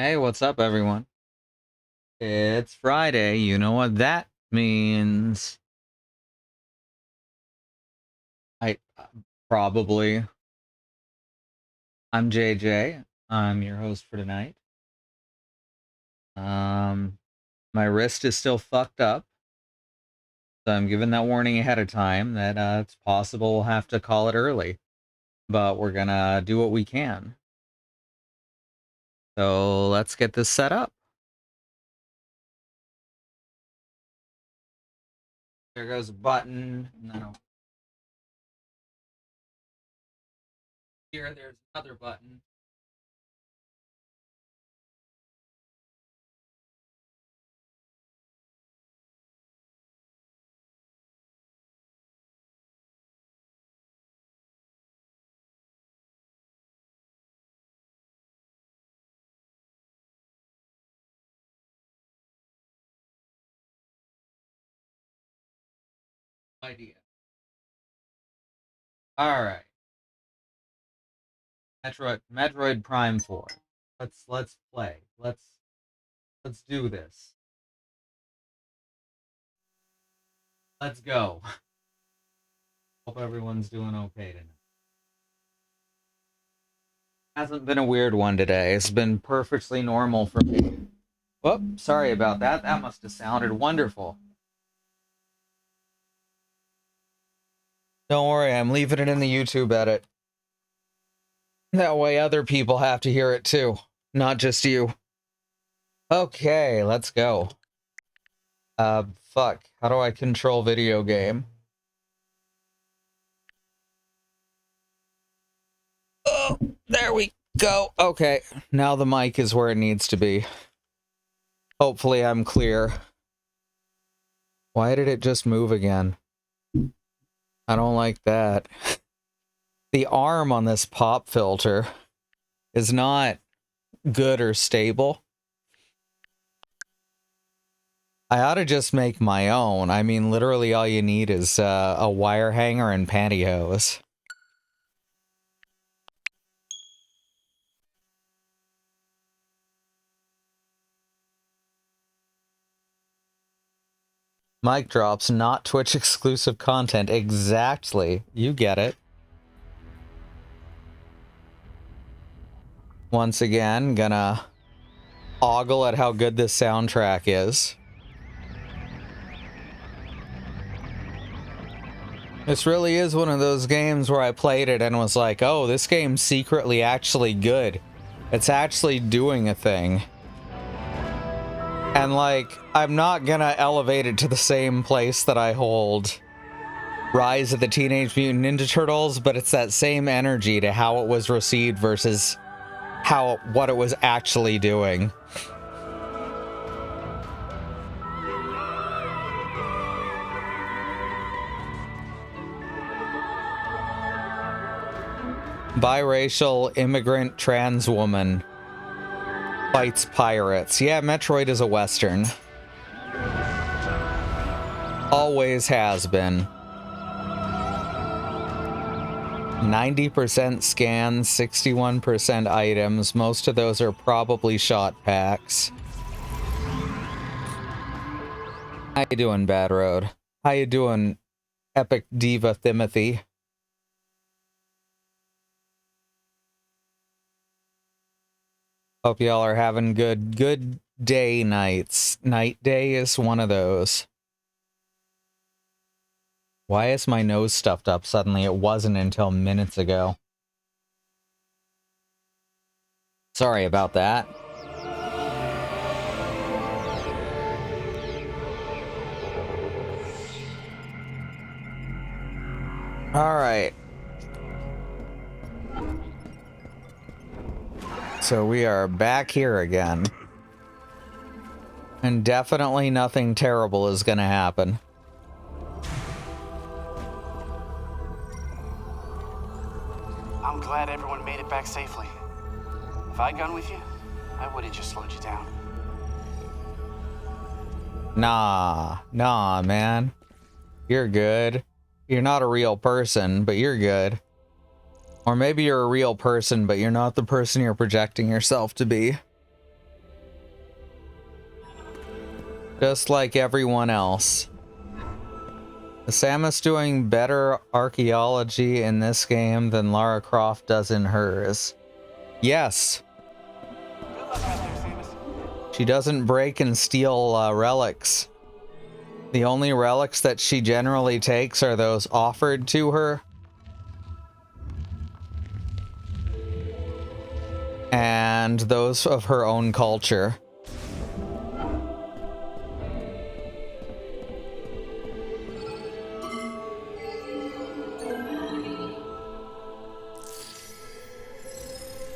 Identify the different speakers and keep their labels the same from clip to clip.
Speaker 1: Hey, what's up, everyone? It's Friday. You know what that means. I probably. I'm JJ. I'm your host for tonight. Um, my wrist is still fucked up, so I'm giving that warning ahead of time that it's possible we'll have to call it early, but we're gonna do what we can. So let's get this set up. There goes a button. No. Here, there's another button. Idea. All right. Metroid Prime 4. Let's play. Let's do this. Let's go. Hope everyone's doing okay tonight. Hasn't been a weird one today. It's been perfectly normal for me. Whoop, sorry about that. That must have sounded wonderful. Don't worry, I'm leaving it in the YouTube edit. That way other people have to hear it too, not just you. Okay, let's go. Fuck. How do I control video game? Oh, there we go. Okay, now the mic is where it needs to be. Hopefully I'm clear. Why did it just move again? I don't like that. The arm on this pop filter is not good or stable. I ought to just make my own. I mean, literally all you need is a wire hanger and pantyhose. Mic drops, not Twitch exclusive content. Exactly. You get it. Once again, gonna ogle at how good this soundtrack is. This really is one of those games where I played it and was like, oh, this game's secretly actually good. It's actually doing a thing. And, like, I'm not gonna elevate it to the same place that I hold Rise of the Teenage Mutant Ninja Turtles, but it's that same energy to how it was received versus what it was actually doing. Biracial immigrant trans woman fights pirates. Yeah, Metroid is a Western. Always has been. 90% scans, 61% items. Most of those are probably shot packs. How you doing, Bad Road? How you doing, Epic Diva Timothy? Hope y'all are having good day nights. Night day is one of those. Why is my nose stuffed up suddenly? It wasn't until minutes ago. Sorry about that. All right. So we are back here again. And definitely nothing terrible is gonna happen.
Speaker 2: I'm glad everyone made it back safely. If I'd gone with you, I would have just slowed you down.
Speaker 1: Nah, man. You're good. You're not a real person, but you're good. Or maybe you're a real person, but you're not the person you're projecting yourself to be. Just like everyone else. Is Samus doing better archaeology in this game than Lara Croft does in hers? Yes.
Speaker 2: Good luck out there, Samus.
Speaker 1: She doesn't break and steal relics. The only relics that she generally takes are those offered to her. And those of her own culture.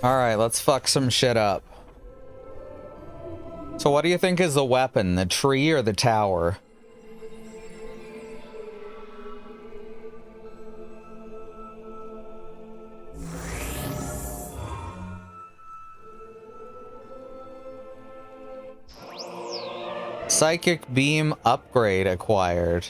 Speaker 1: Alright, let's fuck some shit up. So what do you think is the weapon? The tree or the tower? Psychic beam upgrade acquired.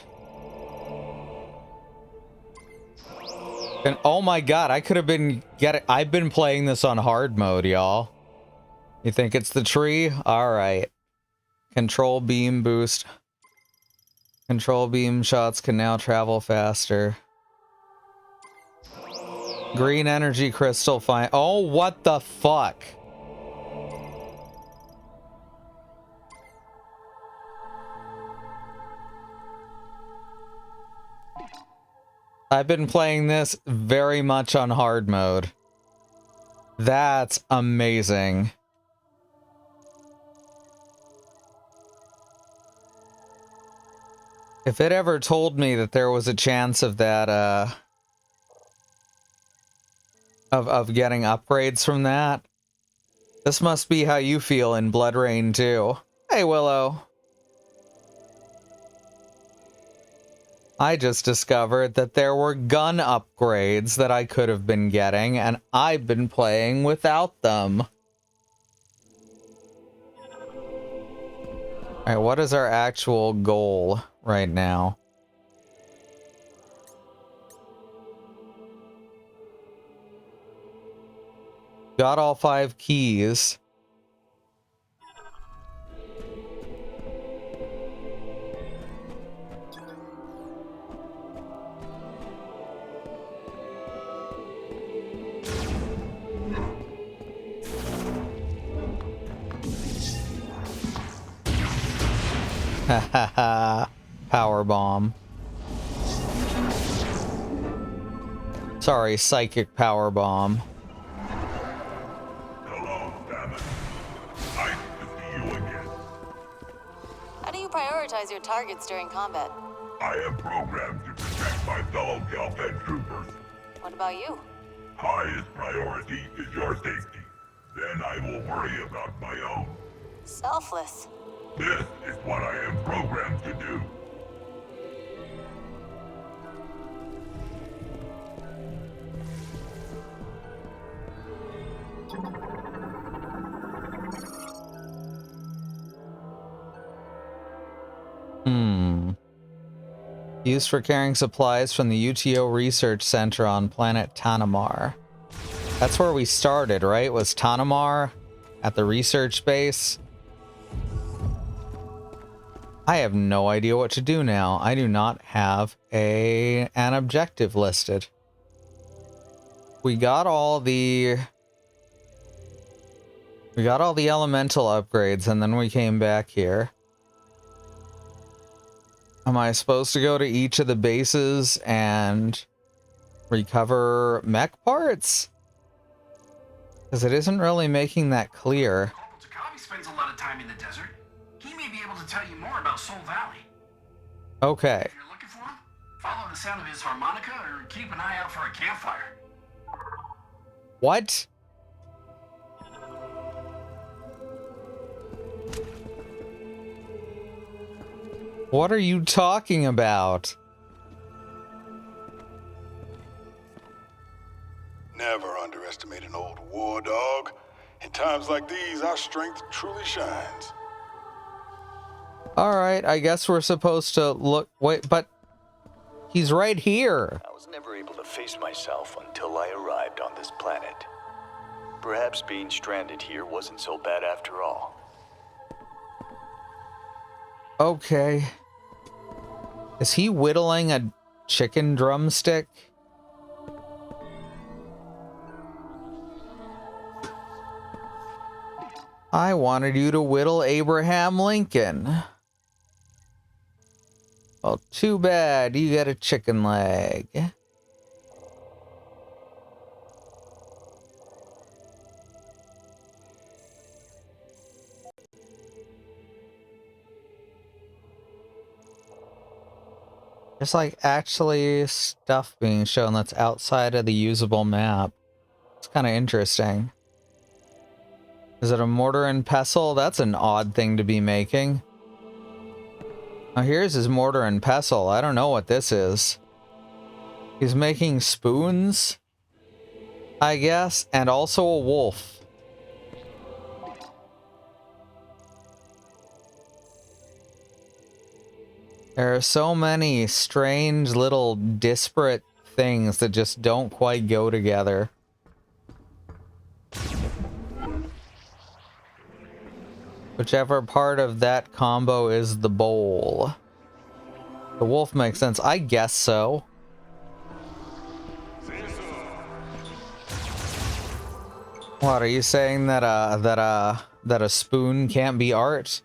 Speaker 1: And oh my god, I could have been I've been playing this on hard mode, y'all. You think it's the tree? Alright. Control beam boost. Control beam shots can now travel faster. Green energy crystal fine. Oh, what the fuck? I've been playing this very much on hard mode. That's amazing. If it ever told me that there was a chance of that, of getting upgrades from that, this must be how you feel in Blood Rain 2. Hey, Willow. I just discovered that there were gun upgrades that I could have been getting, and I've been playing without them. Alright, what is our actual goal right now? Got all 5 keys. Hahaha. Power bomb. Sorry, psychic power bomb.
Speaker 3: Hello, Samus. Nice to see you again.
Speaker 4: How do you prioritize your targets during combat?
Speaker 3: I am programmed to protect my fellow Galped troopers.
Speaker 4: What about you?
Speaker 3: Highest priority is your safety. Then I will worry about my own.
Speaker 4: Selfless.
Speaker 3: This is what I am programmed to do.
Speaker 1: Used for carrying supplies from the UTO Research Center on planet Tanamar. That's where we started, right? Was Tanamar at the research base? I have no idea what to do now. I do not have an objective listed. We got all the elemental upgrades, and then we came back here. Am I supposed to go to each of the bases and recover mech parts? Because it isn't really making that clear.
Speaker 5: Takabi spends a lot of time in the desert. He may be able to tell you more about Soul Valley.
Speaker 1: Okay.
Speaker 5: If you're looking for him, follow the sound of his harmonica or keep an eye out for a campfire.
Speaker 1: What? What are you talking about?
Speaker 6: Never underestimate an old war dog. In times like these, our strength truly shines.
Speaker 1: Alright, I guess we're supposed to look... Wait, but... He's right here.
Speaker 7: I was never able to face myself until I arrived on this planet. Perhaps being stranded here wasn't so bad after all.
Speaker 1: Okay. Is he whittling a chicken drumstick? I wanted you to whittle Abraham Lincoln. Well, too bad. You got a chicken leg. There's like actually stuff being shown that's outside of the usable map. It's kind of interesting. Is it a mortar and pestle? That's an odd thing to be making. Now here's his mortar and pestle. I don't know what this is. He's making spoons, I guess, and also a wolf. There are so many strange little disparate things that just don't quite go together. Whichever part of that combo is the bowl. The wolf makes sense. I guess so. What are you saying that that a spoon can't be art?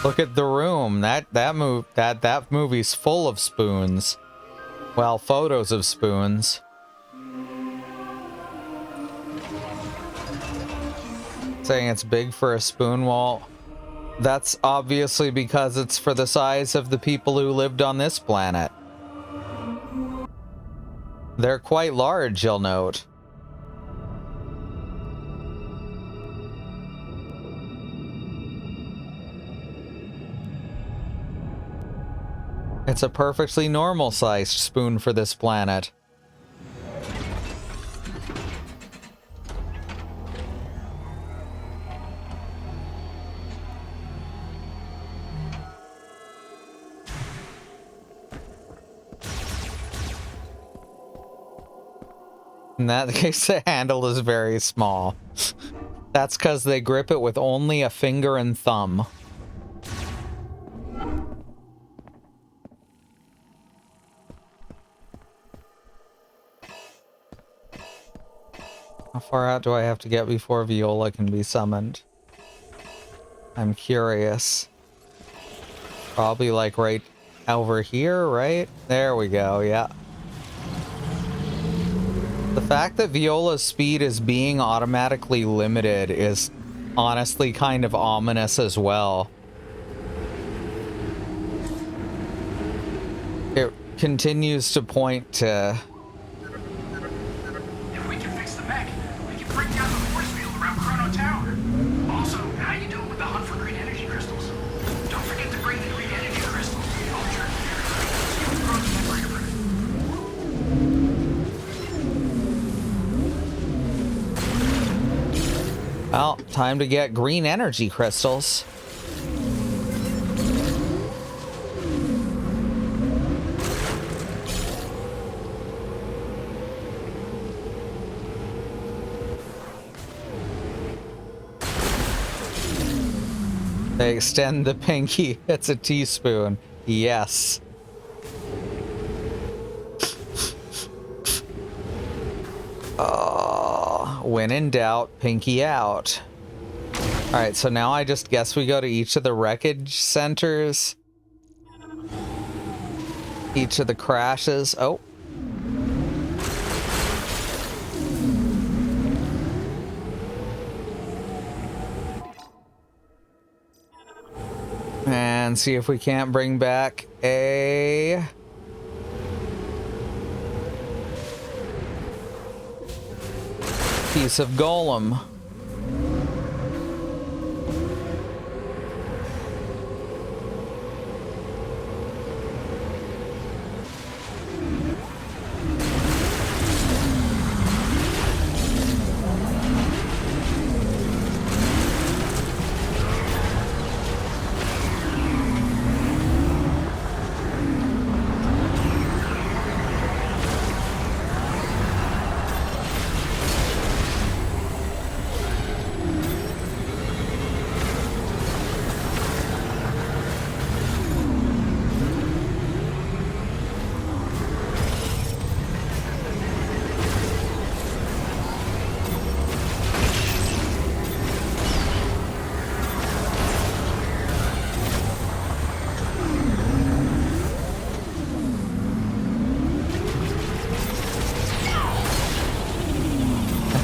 Speaker 1: Look at the room. That movie's full of spoons. Well, photos of spoons. Saying it's big for a spoon wall. That's obviously because it's for the size of the people who lived on this planet. They're quite large, you'll note. It's a perfectly normal-sized spoon for this planet. In that case, the handle is very small. That's because they grip it with only a finger and thumb. How far out do I have to get before Viola can be summoned? I'm curious. Probably like right over here, right? There we go, yeah. The fact that Viola's speed is being automatically limited is honestly kind of ominous as well. It continues to point to...
Speaker 5: If we can fix the mech, we can bring down the force field around Chrono Tower. Also, how you doing with the hunt for green energy crystals? Don't forget to bring the green energy crystals to the Ultra
Speaker 1: Well, time to get green energy crystals. They extend the pinky. It's a teaspoon. Yes. When in doubt, pinky out. Alright, so now I just guess we go to each of the wreckage centers. Each of the crashes. Oh. And see if we can't bring back a... piece of golem.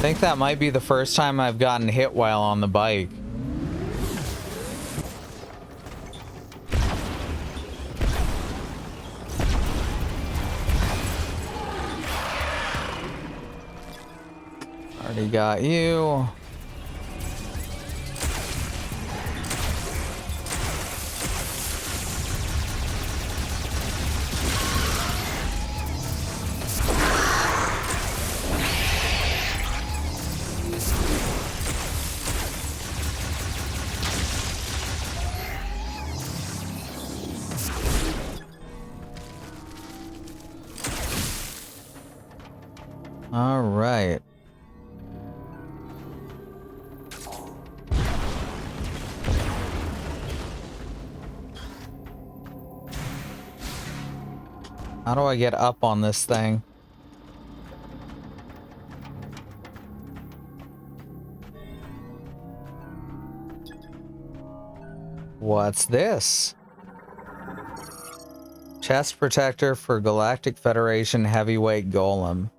Speaker 1: think that might be the first time I've gotten hit while on the bike. Already got you. All right. How do I get up on this thing? What's this? Chest protector for Galactic Federation heavyweight golem.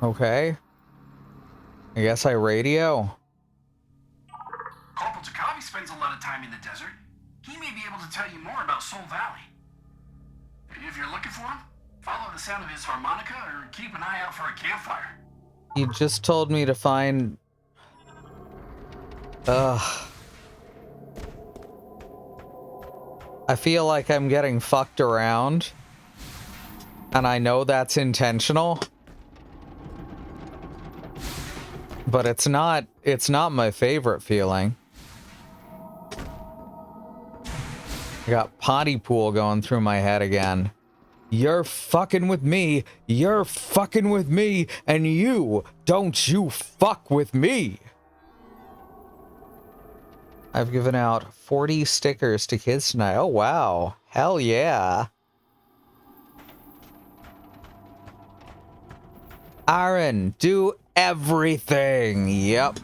Speaker 1: Okay. I guess I radio.
Speaker 5: Corporal Takavi spends a lot of time in the desert. He may be able to tell you more about Soul Valley. If you're looking for him, follow the sound of his harmonica or keep an eye out for a campfire.
Speaker 1: He just told me to find... Ugh. I feel like I'm getting fucked around. And I know that's intentional. But it's not my favorite feeling. I got Pontypool going through my head again. You're fucking with me, you're fucking with me, and you, don't you fuck with me. I've given out 40 stickers to kids tonight. Oh wow, hell yeah. Aaron, do everything. Yep.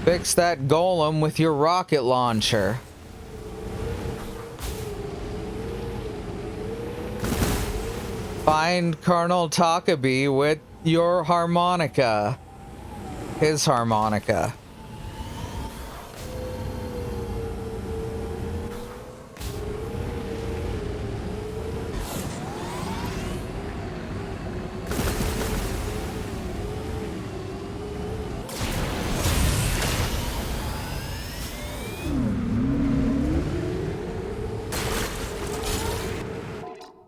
Speaker 1: Fix that golem with your rocket launcher. Find Colonel Takabe with your harmonica. His harmonica.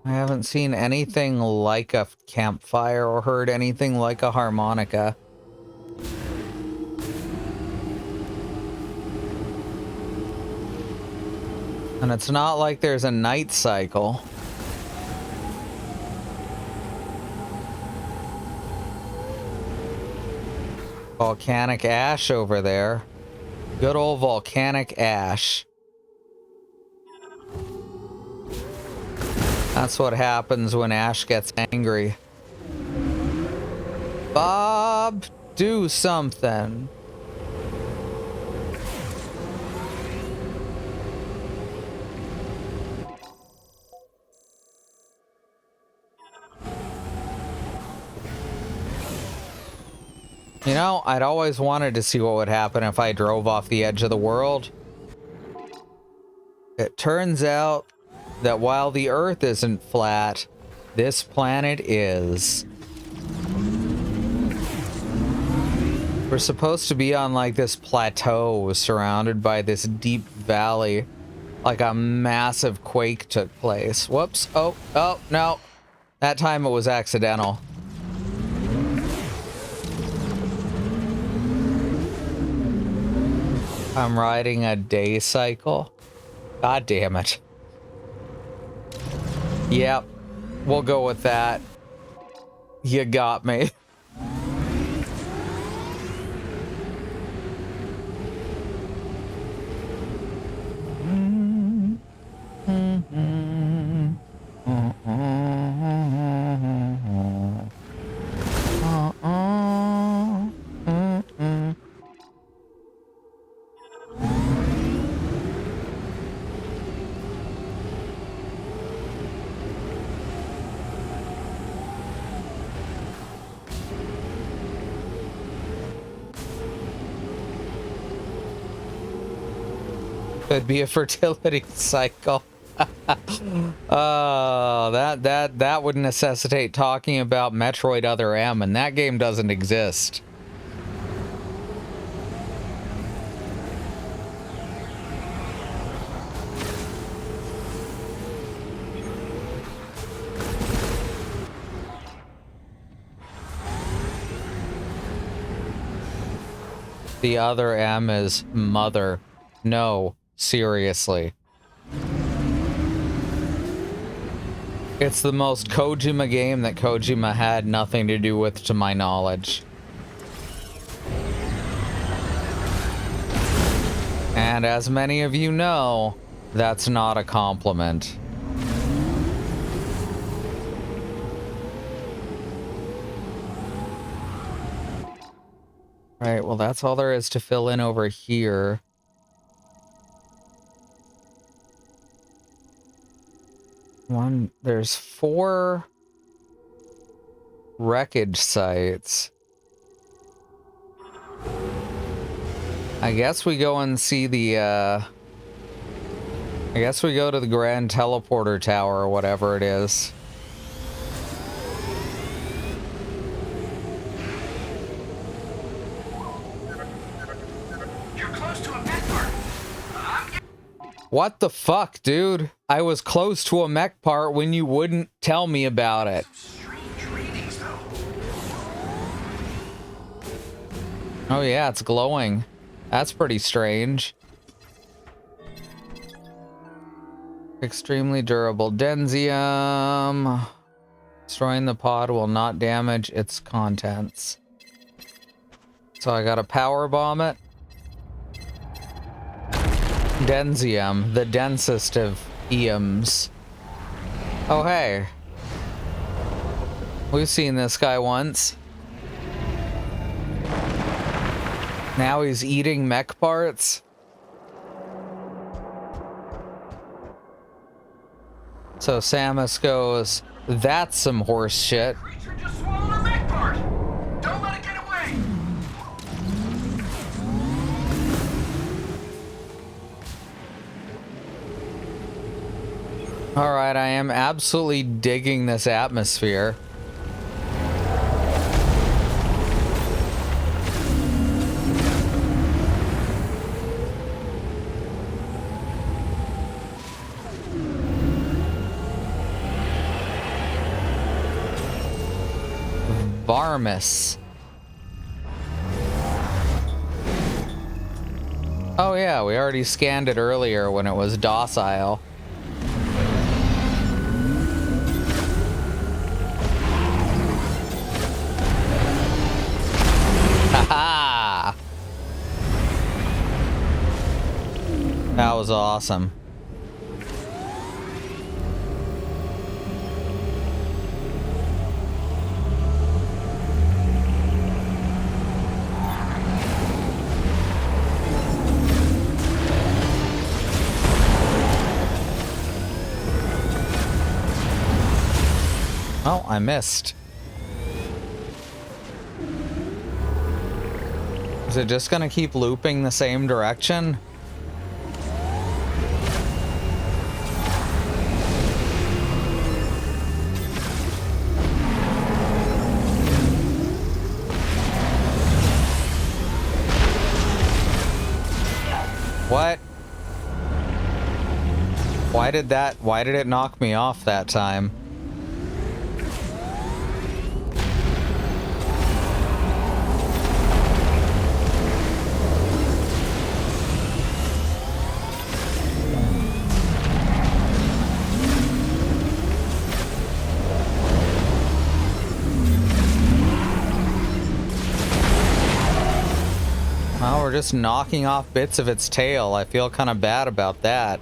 Speaker 1: I haven't seen anything like a campfire or heard anything like a harmonica. And it's not like there's a night cycle. Volcanic ash over there. Good old volcanic ash. That's what happens when Ash gets angry. Bob, do something. You know, I'd always wanted to see what would happen if I drove off the edge of the world. It turns out that while the Earth isn't flat, this planet is. We're supposed to be on like this plateau surrounded by this deep valley, like a massive quake took place. Whoops. Oh, no. That time it was accidental. I'm riding a day cycle. God damn it. Yep, we'll go with that. You got me. Could be a fertility cycle. That would necessitate talking about Metroid Other M, and that game doesn't exist. The other M is mother. No, seriously. It's the most Kojima game that Kojima had nothing to do with, to my knowledge. And as many of you know, that's not a compliment. Right, well, that's all there is to fill in over here. There's 4 wreckage sites. I guess we go and see the, I guess we go to the Grand Teleporter Tower or whatever it is.
Speaker 5: You're close to a mech part.
Speaker 1: What the fuck, dude? I was close to a mech part when you wouldn't tell me about it.
Speaker 5: Strange readings, though.
Speaker 1: Oh yeah, it's glowing. That's pretty strange. Extremely durable densium. Destroying the pod will not damage its contents. So I gotta power bomb it. Densium, the densest of eums. Oh hey. We've seen this guy once. Now he's eating mech parts. So Samus goes, that's some horse shit.
Speaker 5: Creature just swallowed a mech part. Don't let it get away.
Speaker 1: Alright, I am absolutely digging this atmosphere. Varmus. Oh yeah, we already scanned it earlier when it was docile. Haha! That was awesome. Oh, I missed. Is it just gonna keep looping the same direction? What? Why did it knock me off that time? Well, we're just knocking off bits of its tail. I feel kind of bad about that.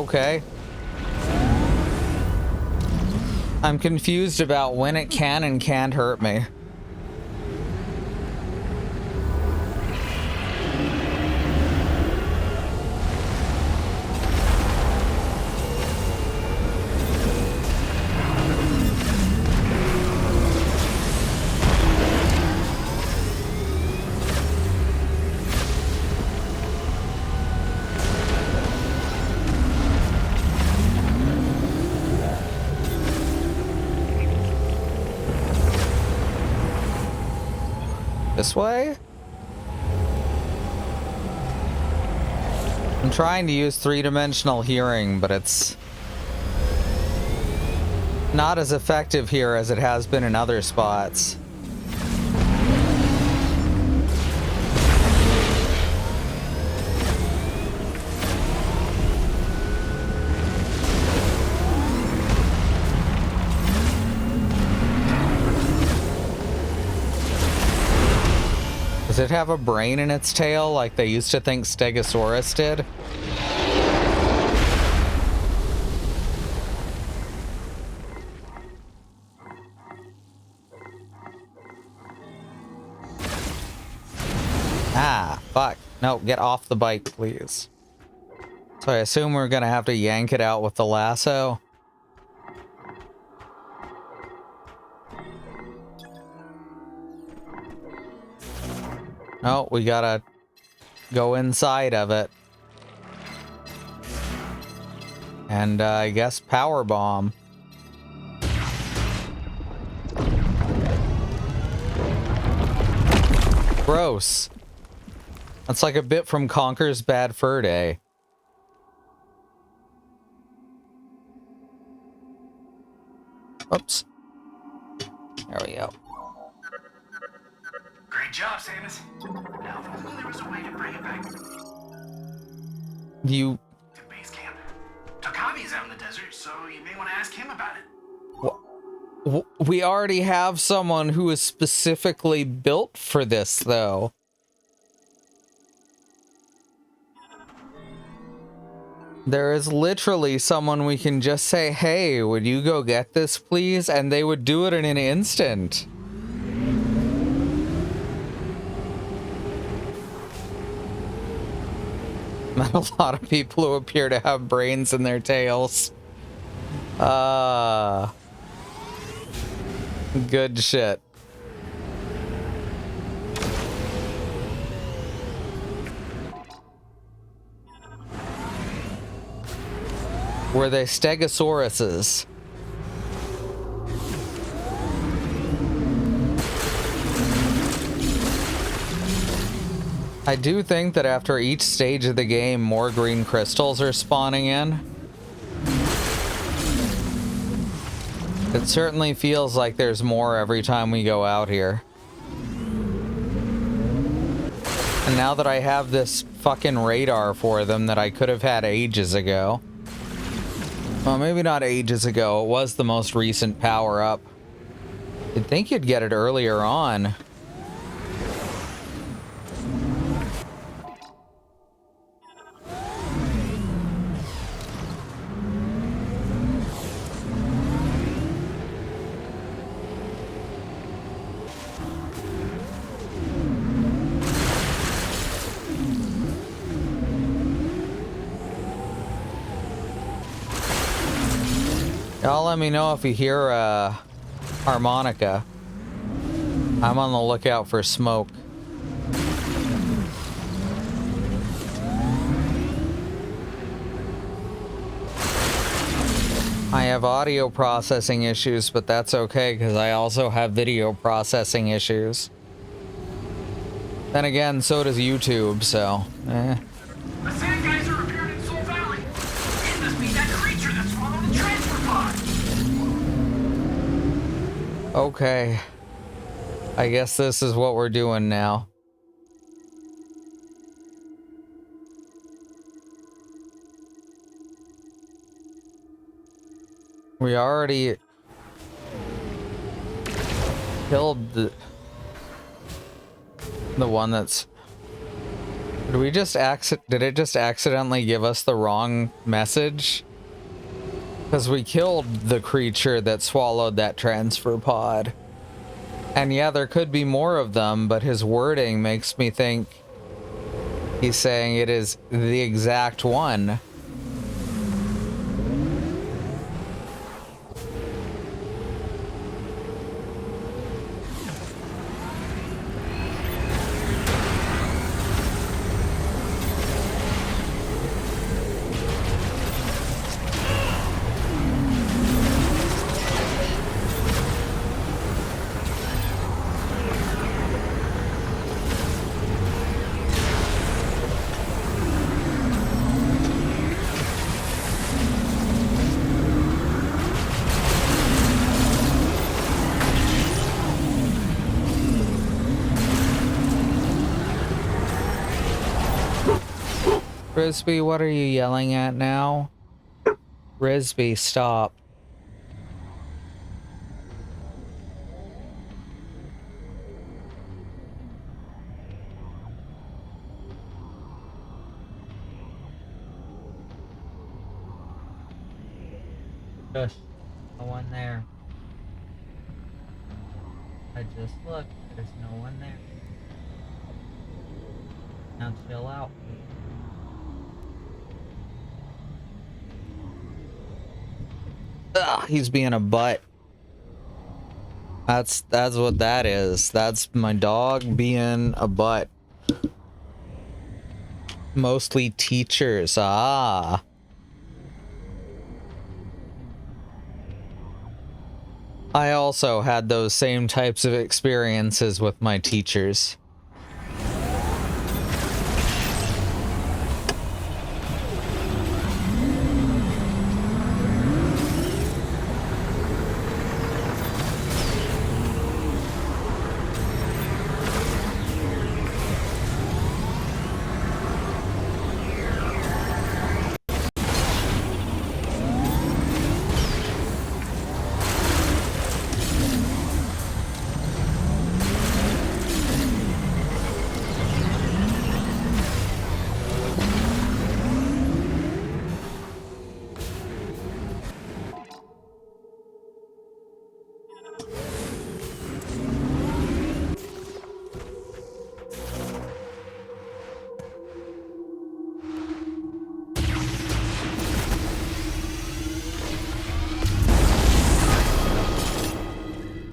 Speaker 1: Okay. I'm confused about when it can and can't hurt me. This way? I'm trying to use three-dimensional hearing, but it's not as effective here as it has been in other spots. Does it have a brain in its tail like they used to think Stegosaurus did? Ah, fuck. No, get off the bike, please. So I assume we're gonna have to yank it out with the lasso. Oh, we gotta go inside of it. And I guess power bomb. Gross. That's like a bit from Conker's Bad Fur Day. Oops. There we go.
Speaker 5: Great job, Samus. Now, if only there was a way to bring it back
Speaker 1: You...
Speaker 5: to base camp. Takami's out in the desert, so you may want to ask him about it.
Speaker 1: We already have someone who is specifically built for this, though. There is literally someone we can just say, hey, would you go get this, please? And they would do it in an instant. Not a lot of people who appear to have brains in their tails. Good shit. Were they Stegosauruses? I do think that after each stage of the game, more green crystals are spawning in. It certainly feels like there's more every time we go out here. And now that I have this fucking radar for them that I could have had ages ago. Well, maybe not ages ago. It was the most recent power-up. You'd think you'd get it earlier on. Y'all let me know if you hear a harmonica. I'm on the lookout for smoke. I have audio processing issues, but that's okay because I also have video processing issues. Then again, so does YouTube, so
Speaker 5: The sand geyser appeared in Soul Valley. It must be that creature that swallowed the transfer pod.
Speaker 1: Okay. I guess this is what we're doing now. We already killed the one that's Did it just accidentally give us the wrong message? Because we killed the creature that swallowed that transfer pod. And yeah, there could be more of them, but his wording makes me think he's saying it is the exact one. Risby, what are you yelling at now? Risby, stop. Shush. No one there. I just looked. There's no one there. Now chill out. Ugh, he's being a butt. That's what that is. That's my dog being a butt. Mostly teachers. Ah. I also had those same types of experiences with my teachers.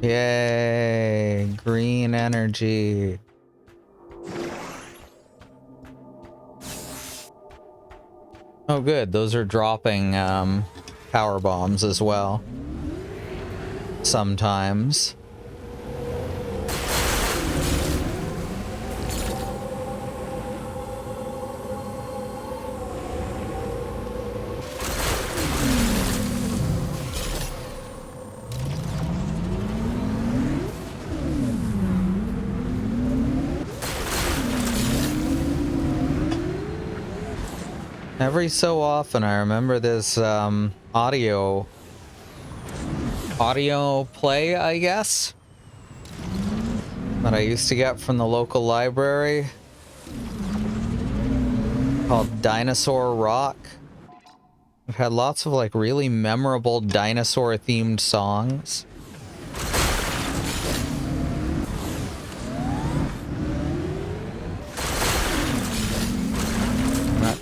Speaker 1: Yay, green energy. Oh good, those are dropping power bombs as well. Sometimes. Every so often, I remember this audio play, I guess, that I used to get from the local library called Dinosaur Rock. I've had lots of like really memorable dinosaur-themed songs.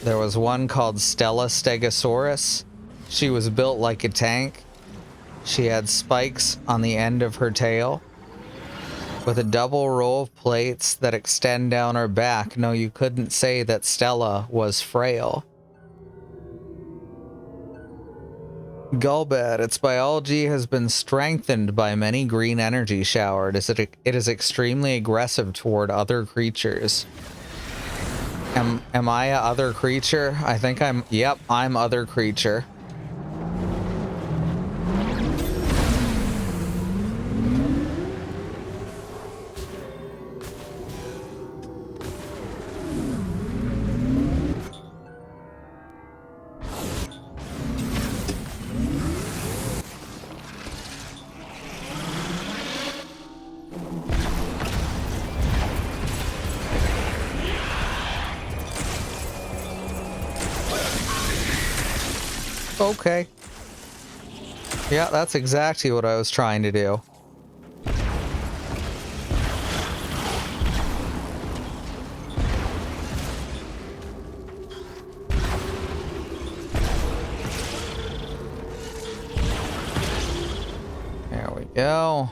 Speaker 1: There was one called Stella Stegosaurus. She was built like a tank. She had spikes on the end of her tail, with a double row of plates that extend down her back. No, you couldn't say that Stella was frail. Gullbat, its biology has been strengthened by many green energy showers. It is extremely aggressive toward other creatures. Am I a other creature? I think I'm... Yep, I'm other creature. okay. Yeah, that's exactly what I was trying to do. There we go.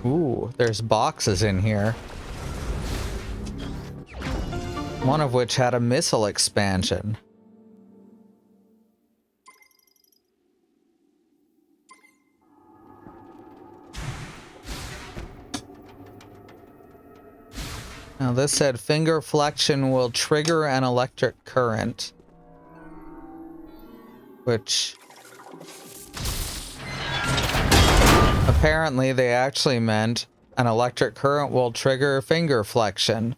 Speaker 1: Ooh, there's boxes in here. One of which had a missile expansion. Now this said finger flexion will trigger an electric current. Which... apparently they actually meant an electric current will trigger finger flexion.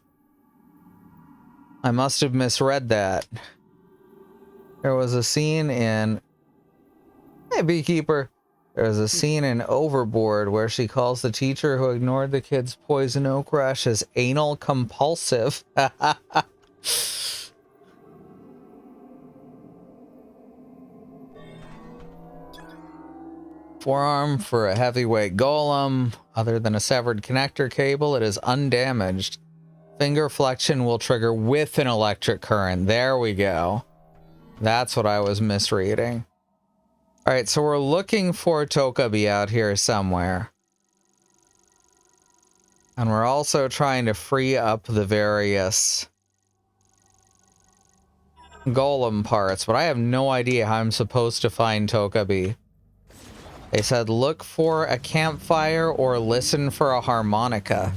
Speaker 1: I must have misread that. There was a scene in... Hey, Beekeeper. There was a scene in Overboard where she calls the teacher who ignored the kid's poison oak rush as anal compulsive. Forearm for a heavyweight golem. Other than a severed connector cable, it is undamaged. Finger flexion will trigger with an electric current. There we go. That's what I was misreading. Alright, so we're looking for Tokabi out here somewhere. And we're also trying to free up the various golem parts, but I have no idea how I'm supposed to find Tokabi. They said look for a campfire or listen for a harmonica.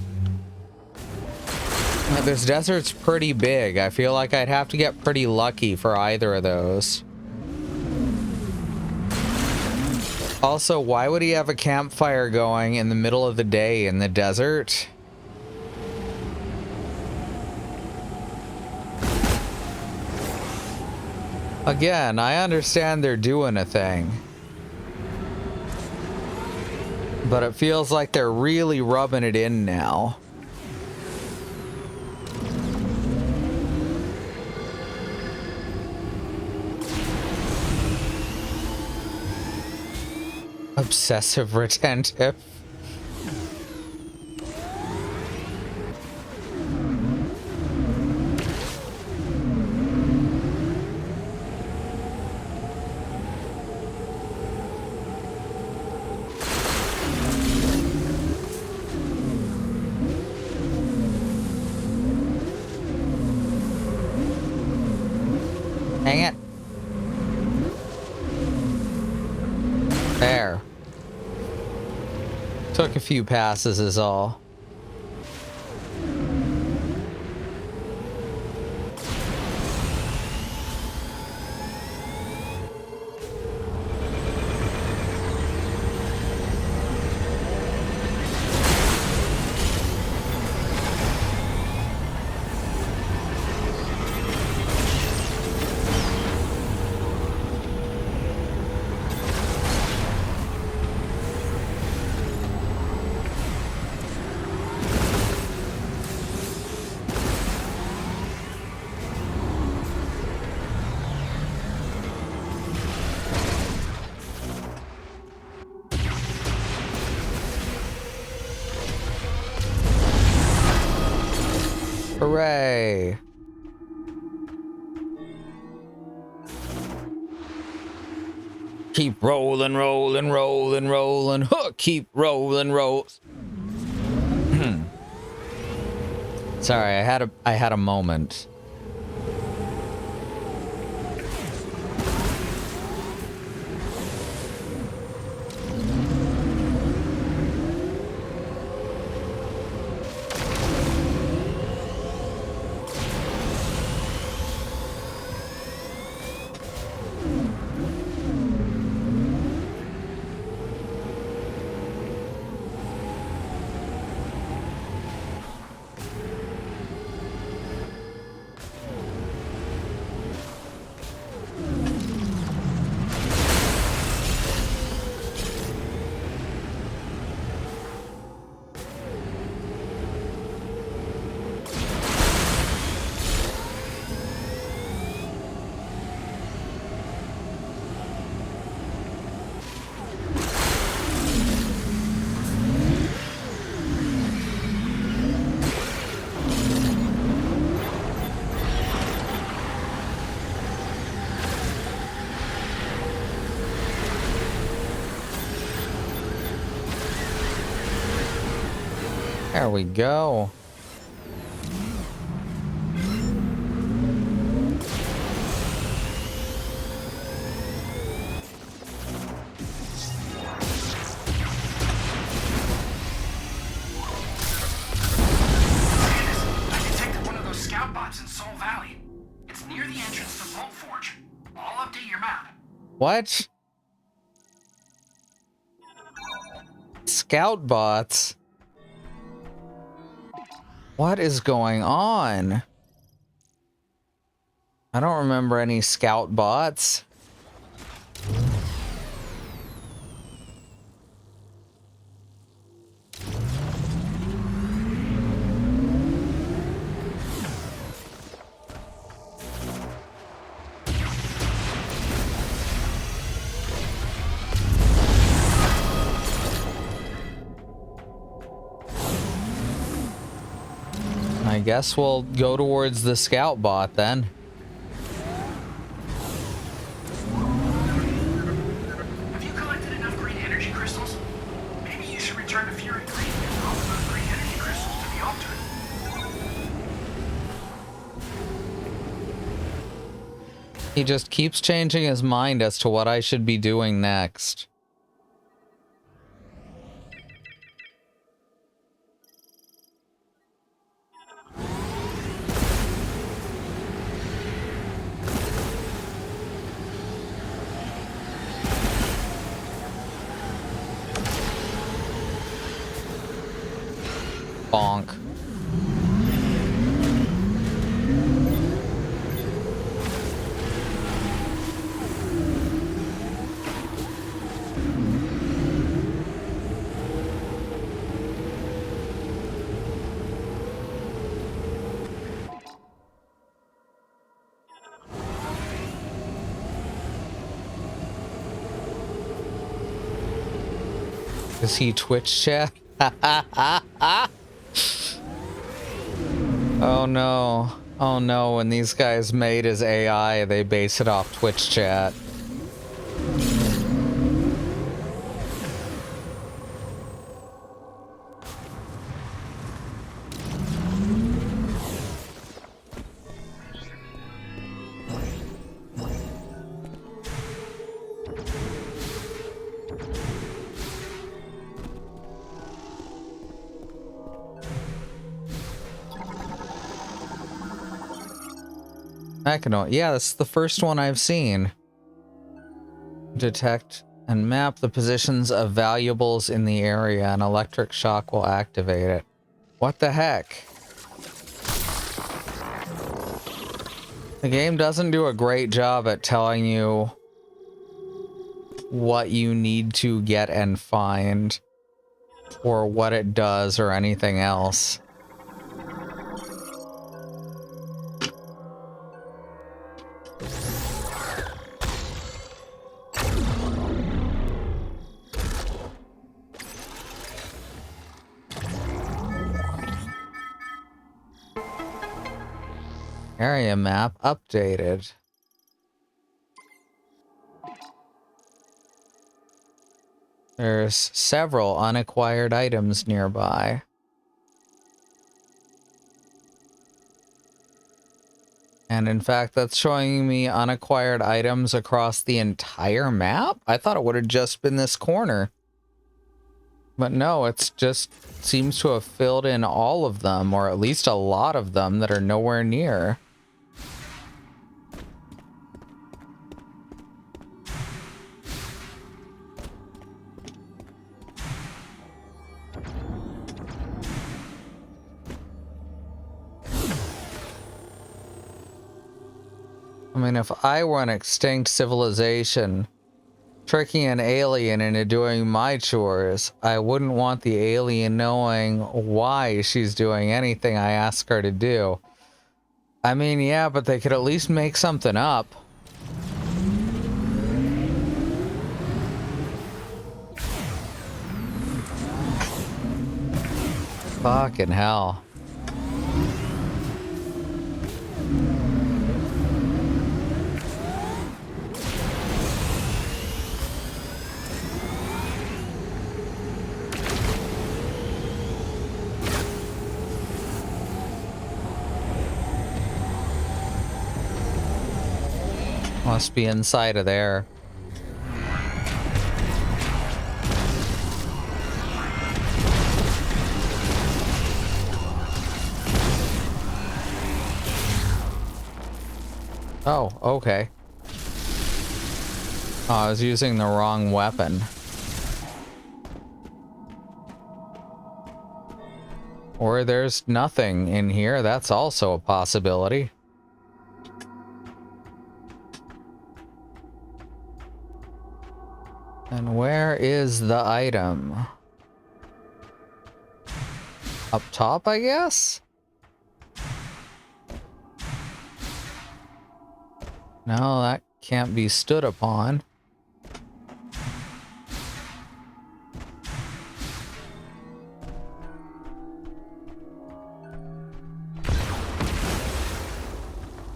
Speaker 1: This desert's pretty big. I feel like I'd have to get pretty lucky for either of those. Also, why would he have a campfire going in the middle of the day in the desert? Again, I understand they're doing a thing. But it feels like they're really rubbing it in now. Obsessive retentive. Hang it. There. Took a few passes is all. Hooray! Keep rolling, rolling, rolling, rolling. Huh, keep rolling, roll. Sorry, I had a moment. There we go.
Speaker 5: I detected one of those scout bots in Soul Valley. It's near the entrance to Vault Forge. I'll update your map.
Speaker 1: What? Scout bots? What is going on? I don't remember any scout bots. I guess we'll go towards the scout bot then.
Speaker 5: Have you collected enough green energy crystals? Maybe you should return to Fury Green and roll those green energy crystals to the altar.
Speaker 1: He just keeps changing his mind as to what I should be doing next. Bonk. Is he Twitch chat? Oh no. Oh no, when these guys made his AI, they base it off Twitch chat. Mechanoid. Yeah, this is the first one I've seen. Detect and map the positions of valuables in the area. An electric shock will activate it. What the heck? The game doesn't do a great job at telling you what you need to get and find, or what it does, or anything else. Area map updated. There's several unacquired items nearby. And in fact, that's showing me unacquired items across the entire map? I thought it would have just been this corner. But no, it's just seems to have filled in all of them, or at least a lot of them that are nowhere near. I mean, if I were an extinct civilization tricking an alien into doing my chores, I wouldn't want the alien knowing why she's doing anything I ask her to do. I mean, yeah, but they could at least make something up. Fucking hell. Must be inside of there. Oh, okay. Oh, I was using the wrong weapon. Or there's nothing in here. That's also a possibility. And where is the item? Up top, I guess? No, that can't be stood upon.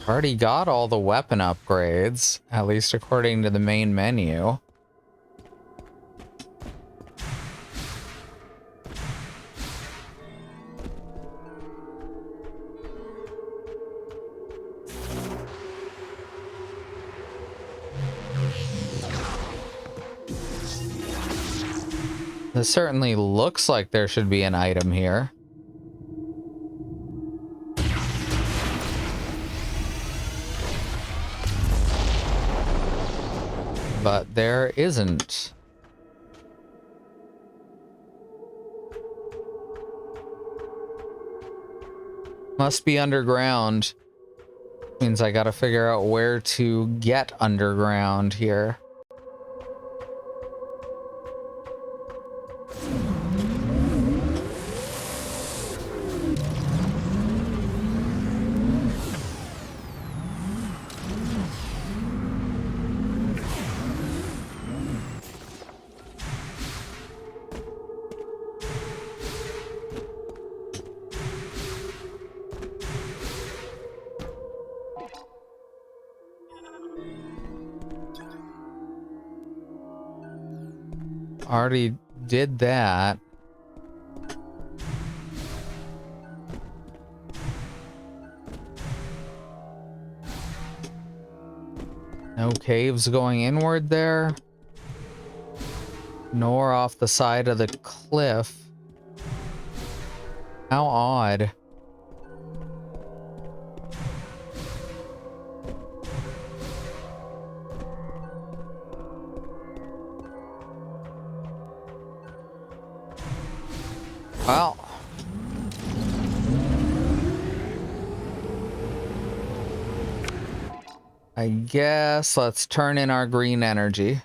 Speaker 1: Already got all the weapon upgrades, at least according to the main menu. This certainly looks like there should be an item here. But there isn't. Must be underground. Means I gotta figure out where to get underground here. Already did that. No caves going inward there. Nor off the side of the cliff. How odd. Well, I guess let's turn in our green energy.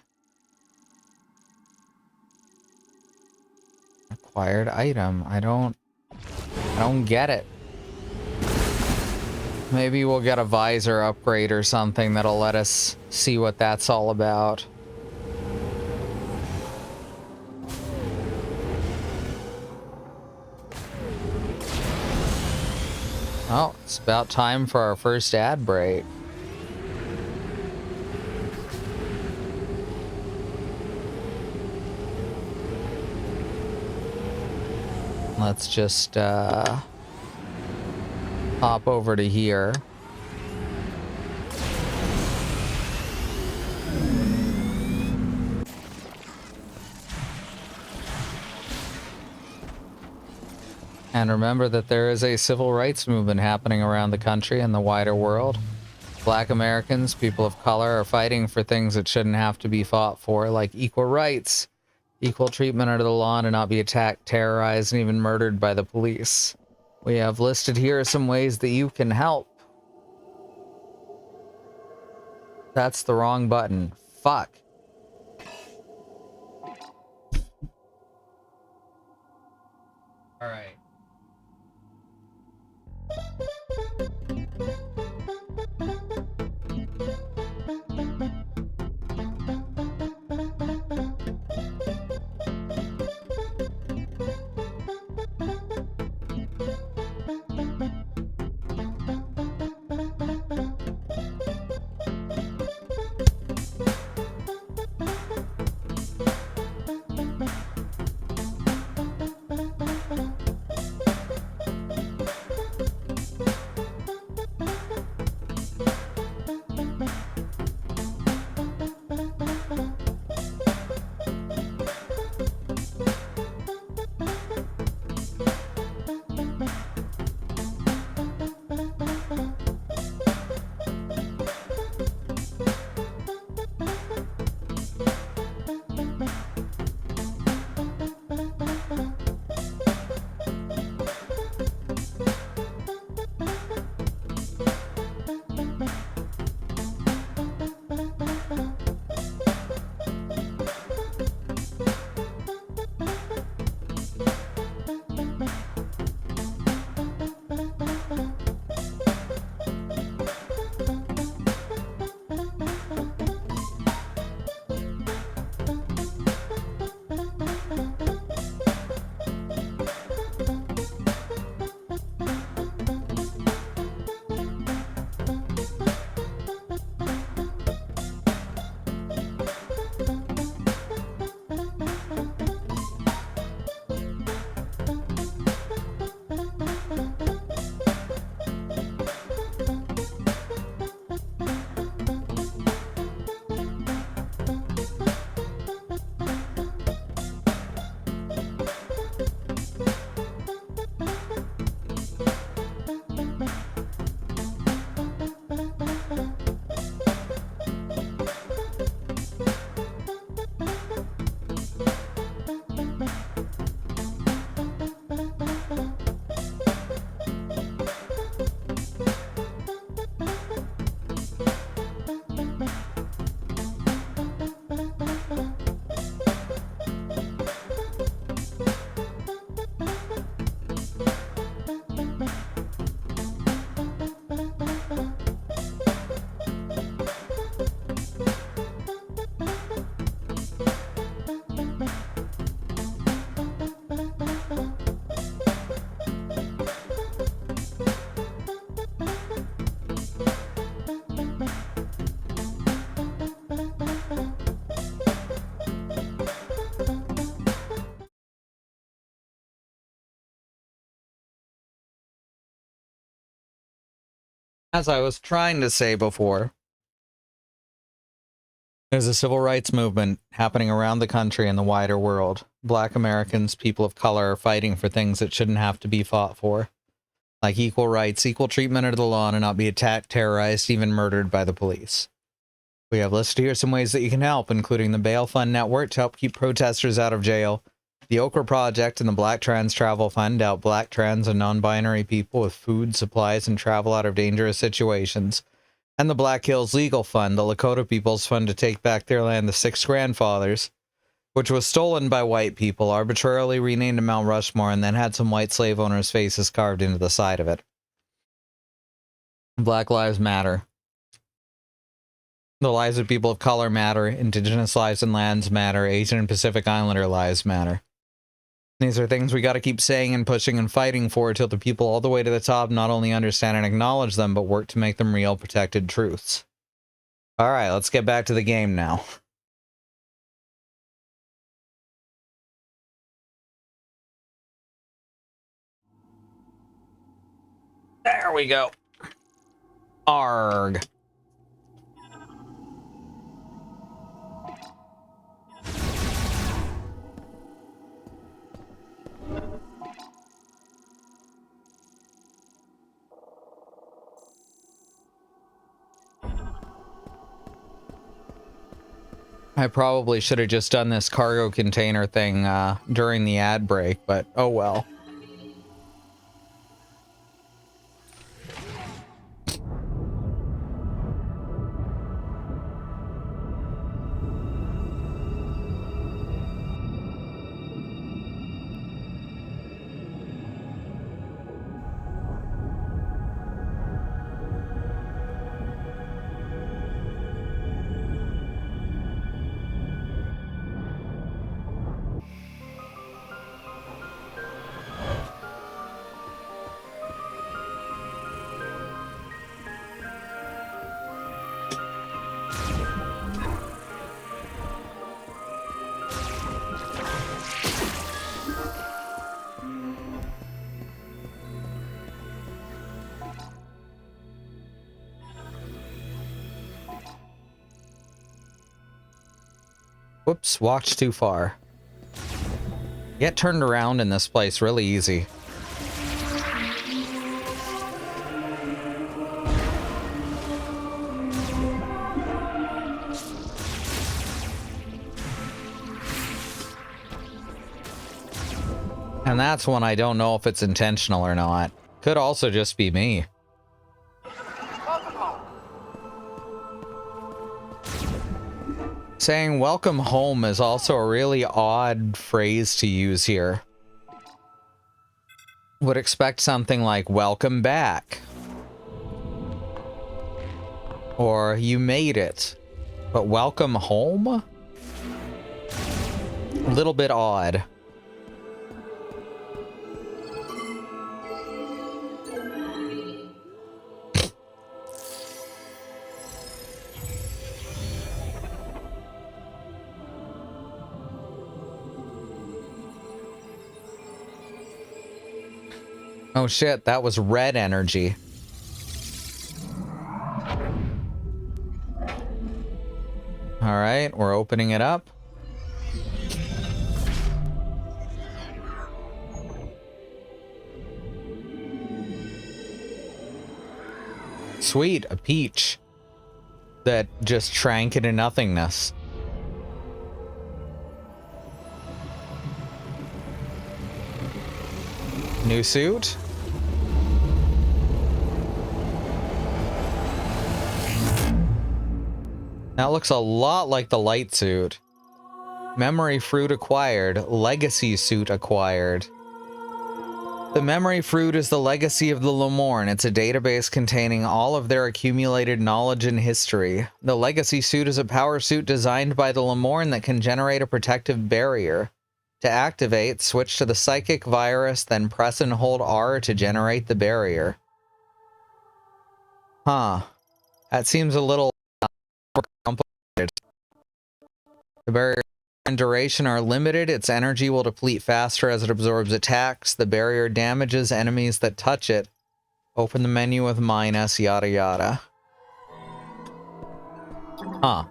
Speaker 1: Acquired item. I don't get it. Maybe we'll get a visor upgrade or something that'll let us see what that's all about. Oh, it's about time for our first ad break. Let's just hop over to here. And remember that there is a civil rights movement happening around the country and the wider world. Black Americans, people of color, are fighting for things that shouldn't have to be fought for, like equal rights, equal treatment under the law, to not be attacked, terrorized, and even murdered by the police. We have listed here some ways that you can help. That's the wrong button. Fuck. All right. As I was trying to say before, there's a civil rights movement happening around the country and the wider world. Black Americans, people of color, are fighting for things that shouldn't have to be fought for. Like equal rights, equal treatment under the law, and to not be attacked, terrorized, even murdered by the police. We have listed here some ways that you can help, including the Bail Fund Network to help keep protesters out of jail, the Okra Project and the Black Trans Travel Fund to help black, trans, and non-binary people with food, supplies, and travel out of dangerous situations, and the Black Hills Legal Fund, the Lakota People's Fund to take back their land, the Six Grandfathers, which was stolen by white people, arbitrarily renamed to Mount Rushmore, and then had some white slave owners' faces carved into the side of it. Black Lives Matter. The lives of people of color matter, indigenous lives and lands matter, Asian and Pacific Islander lives matter. These are things we gotta keep saying and pushing and fighting for until the people all the way to the top not only understand and acknowledge them, but work to make them real, protected truths. Alright, let's get back to the game now. There we go. Arg. I probably should have just done this cargo container thing during the ad break, but oh well. Whoops, walked too far. Get turned around in this place really easy. And that's when I don't know if it's intentional or not. Could also just be me. Saying welcome home is also a really odd phrase to use here. Would expect something like welcome back. Or you made it. But welcome home? A little bit odd. Oh shit, that was red energy. Alright, we're opening it up. Sweet, a peach that just shrank into nothingness. New suit? That looks a lot like the light suit. Memory fruit acquired. Legacy suit acquired. The memory fruit is the legacy of the Lemorn. It's a database containing all of their accumulated knowledge and history. The legacy suit is a power suit designed by the Lemorn that can generate a protective barrier. To activate, switch to the psychic virus, then press and hold R to generate the barrier. Huh. That seems a little complicated. The barrier and duration are limited. Its energy will deplete faster as it absorbs attacks. The barrier damages enemies that touch it Open the menu with minus, yada yada. Huh.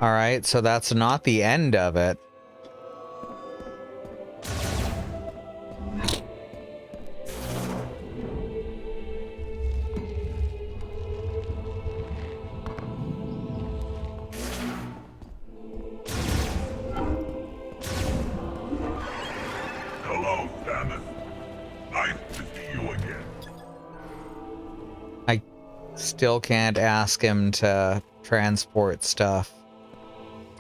Speaker 1: Alright, so that's not the end of it.
Speaker 3: Hello, Samus. Nice to see you again.
Speaker 1: I still can't ask him to transport stuff.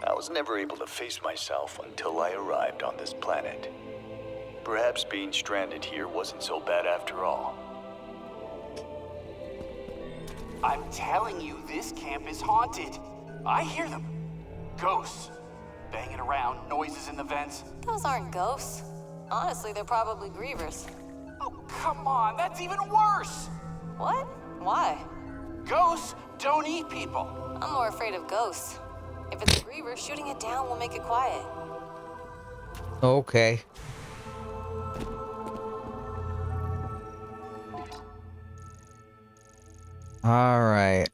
Speaker 7: I was never able to face myself until I arrived on this planet. Perhaps being stranded here wasn't so bad after all.
Speaker 2: I'm telling you, this camp is haunted. I hear them. Ghosts. Banging around, noises in the vents.
Speaker 4: Those aren't ghosts. Honestly, they're probably grievers.
Speaker 2: Oh, come on, that's even worse!
Speaker 4: What? Why?
Speaker 2: Ghosts don't eat people.
Speaker 4: I'm more afraid of ghosts. If it's a griever, shooting it down will make it quiet.
Speaker 1: Okay. Alright,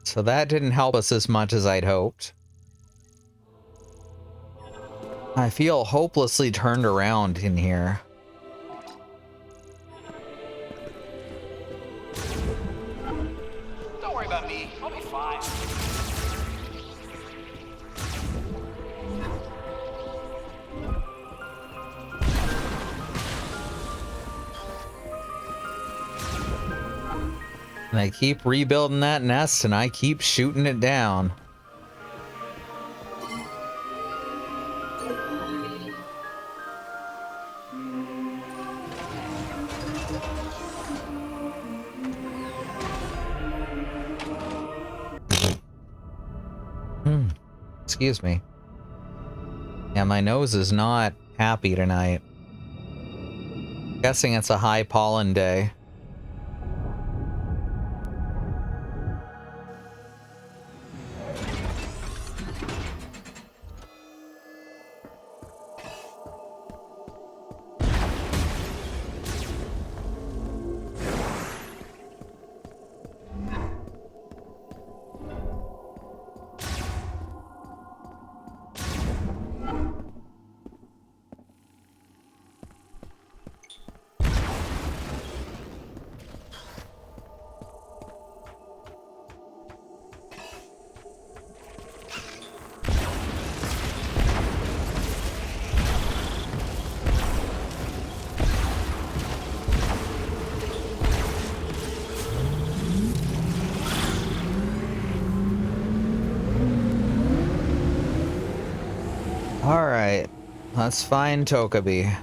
Speaker 1: so that didn't help us as much as I'd hoped. I feel hopelessly turned around in here.
Speaker 2: Don't worry about me, I'll be fine.
Speaker 1: And I keep rebuilding that nest and I keep shooting it down. Excuse me. Yeah, my nose is not happy tonight. Guessing it's a high pollen day. Alright, let's find Tokabi.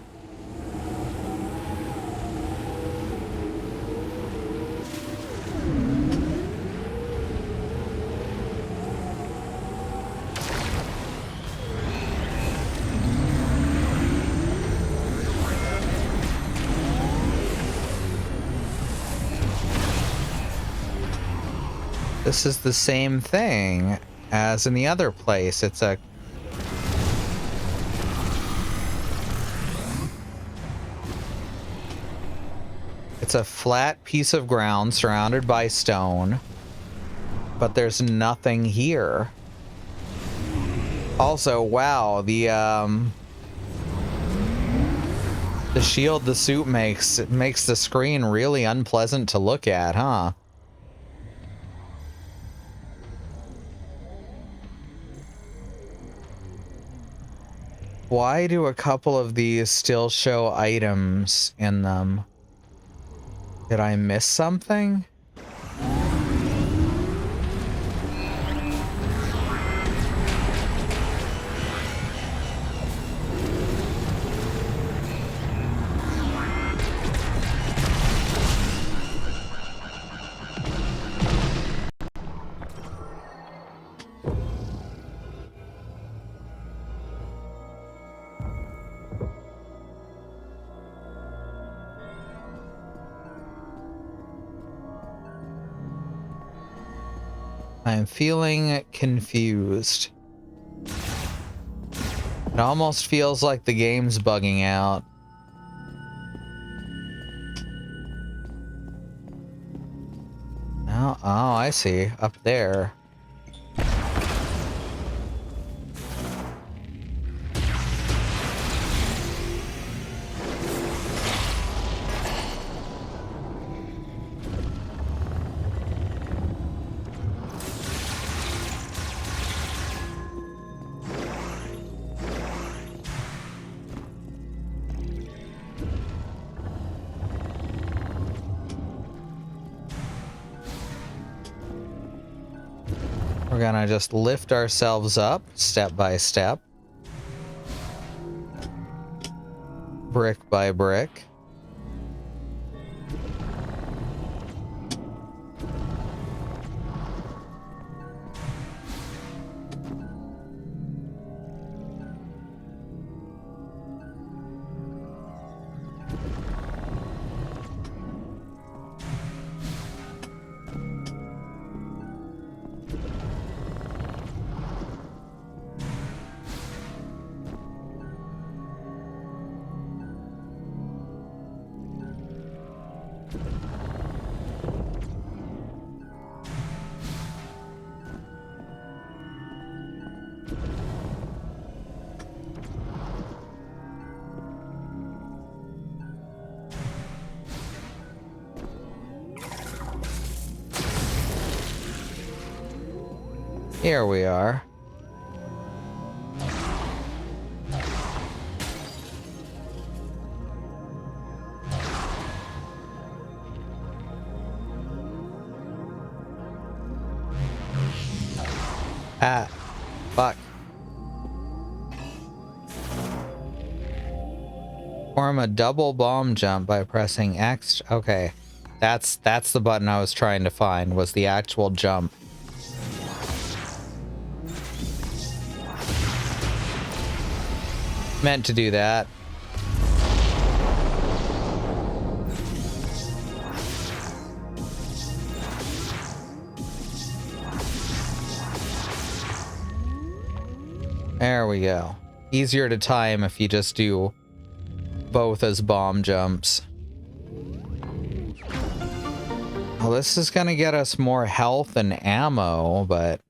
Speaker 1: This is the same thing as in the other place. It's a flat piece of ground surrounded by stone, but there's nothing here. Also, wow, the shield the suit makes, it makes the screen really unpleasant to look at, huh? Why do a couple of these still show items in them? Did I miss something? I'm feeling confused. It almost feels like the game's bugging out. Oh, I see. Up there. We're gonna just lift ourselves up step by step, brick by brick. Here we are. Ah, fuck. Form a double bomb jump by pressing X. Okay, that's the button I was trying to find, was the actual jump. Meant to do that. There we go. Easier to time if you just do both as bomb jumps. Well, this is gonna get us more health and ammo, but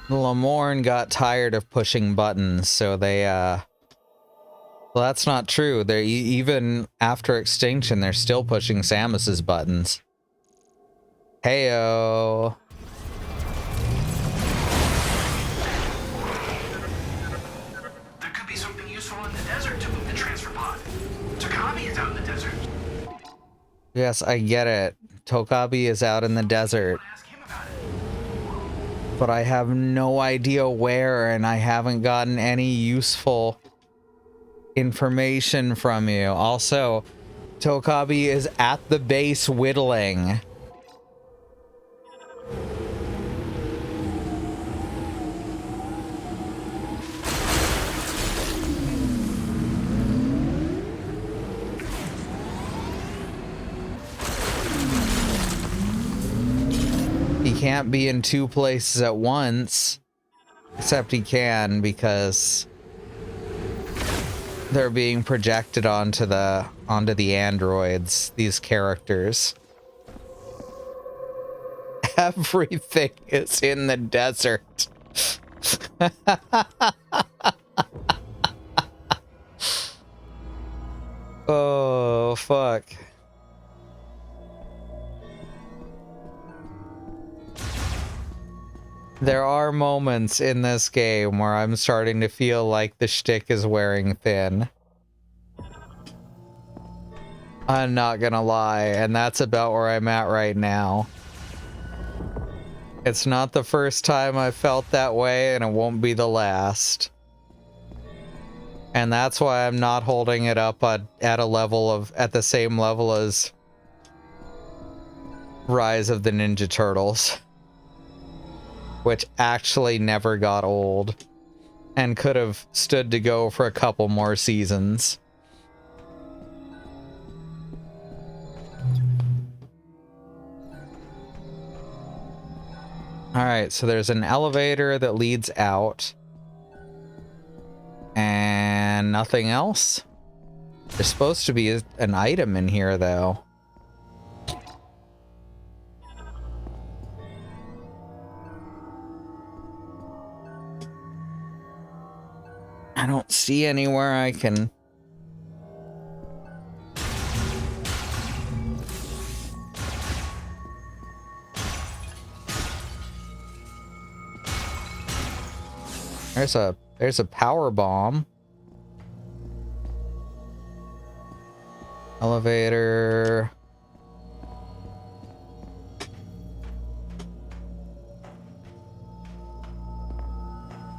Speaker 1: Lamorne got tired of pushing buttons, so they, well, that's not true. They're even after extinction, they're still pushing Samus's buttons. Heyo.
Speaker 5: There could be something useful in the desert to move the transfer pod. Takami is out in the desert.
Speaker 1: Yes, I get it. Tokabi is out in the desert.
Speaker 5: Ask him about it.
Speaker 1: But I have no idea where, and I haven't gotten any useful information from you. Also, Tokabi is at the base whittling. He can't be in two places at once, except he can because they're being projected onto the androids, these characters. Everything is in the desert. Oh, fuck. There are moments in this game where I'm starting to feel like the shtick is wearing thin. I'm not gonna lie, and that's about where I'm at right now. It's not the first time I felt that way, and it won't be the last. And that's why I'm not holding it up at a level of, at the same level as Rise of the Ninja Turtles, which actually never got old and could have stood to go for a couple more seasons. Alright, so there's an elevator that leads out. And nothing else? There's supposed to be an item in here, though. I don't see anywhere I can... There's a power bomb. Elevator.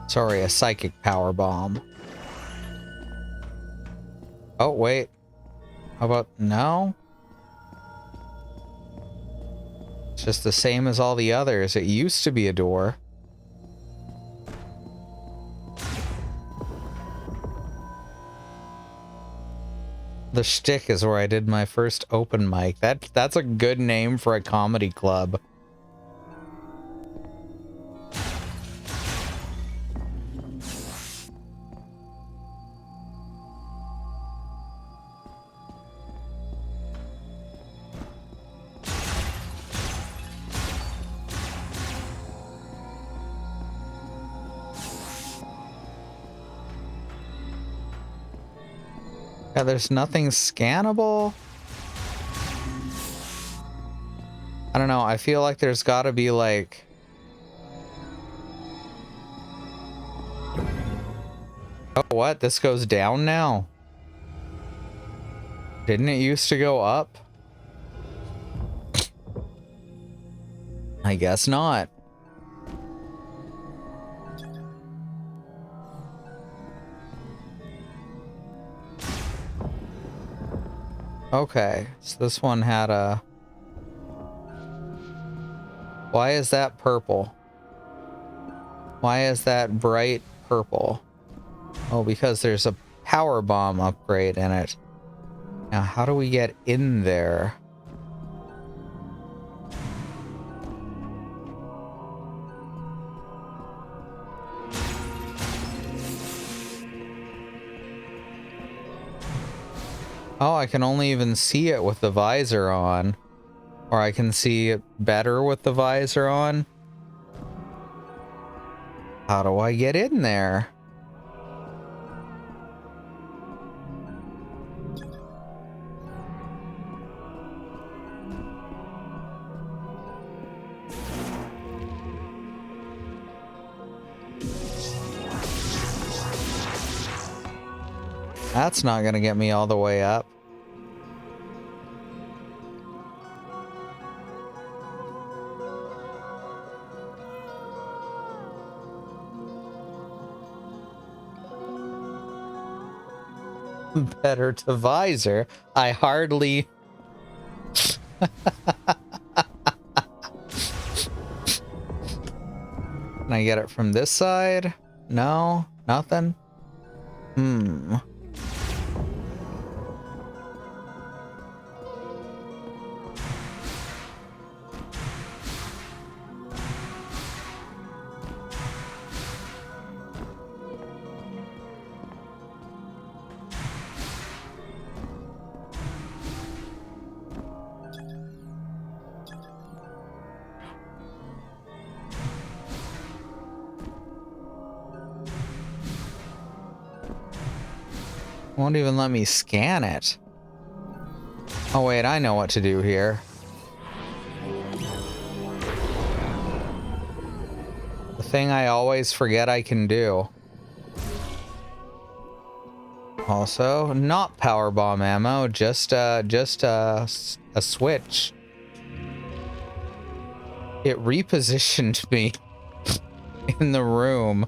Speaker 1: Sorry, a psychic power bomb. Oh, wait. How about no? It's just the same as all the others. It used to be a door. The Shtick is where I did my first open mic. That's a good name for a comedy club. Yeah, there's nothing scannable. I don't know. I feel like there's got to be like... Oh, what? This goes down now? Didn't it used to go up? I guess not. Okay, so this one had a... Why is that purple? Why is that bright purple? Oh, because there's a power bomb upgrade in it. Now, how do we get in there? Oh, I can only even see it with the visor on. Or I can see it better with the visor on. How do I get in there? That's not gonna get me all the way up. Better to visor. I hardly... Can I get it from this side? No? Nothing? Hmm. Won't even let me scan it. Oh wait, I know what to do here. The thing I always forget I can do. Also, not power bomb ammo, just a switch. It repositioned me in the room.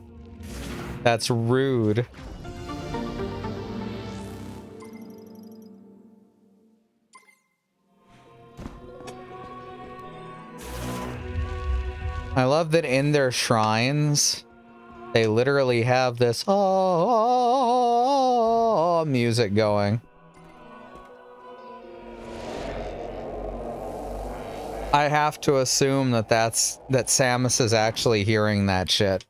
Speaker 1: That's rude. I love that in their shrines, they literally have this music going. I have to assume that Samus is actually hearing that shit.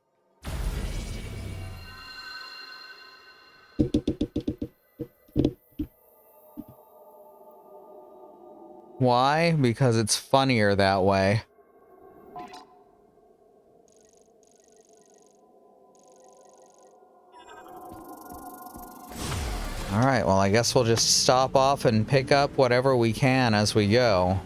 Speaker 1: Why? Because it's funnier that way. Alright, well, I guess we'll just stop off and pick up whatever we can as we go.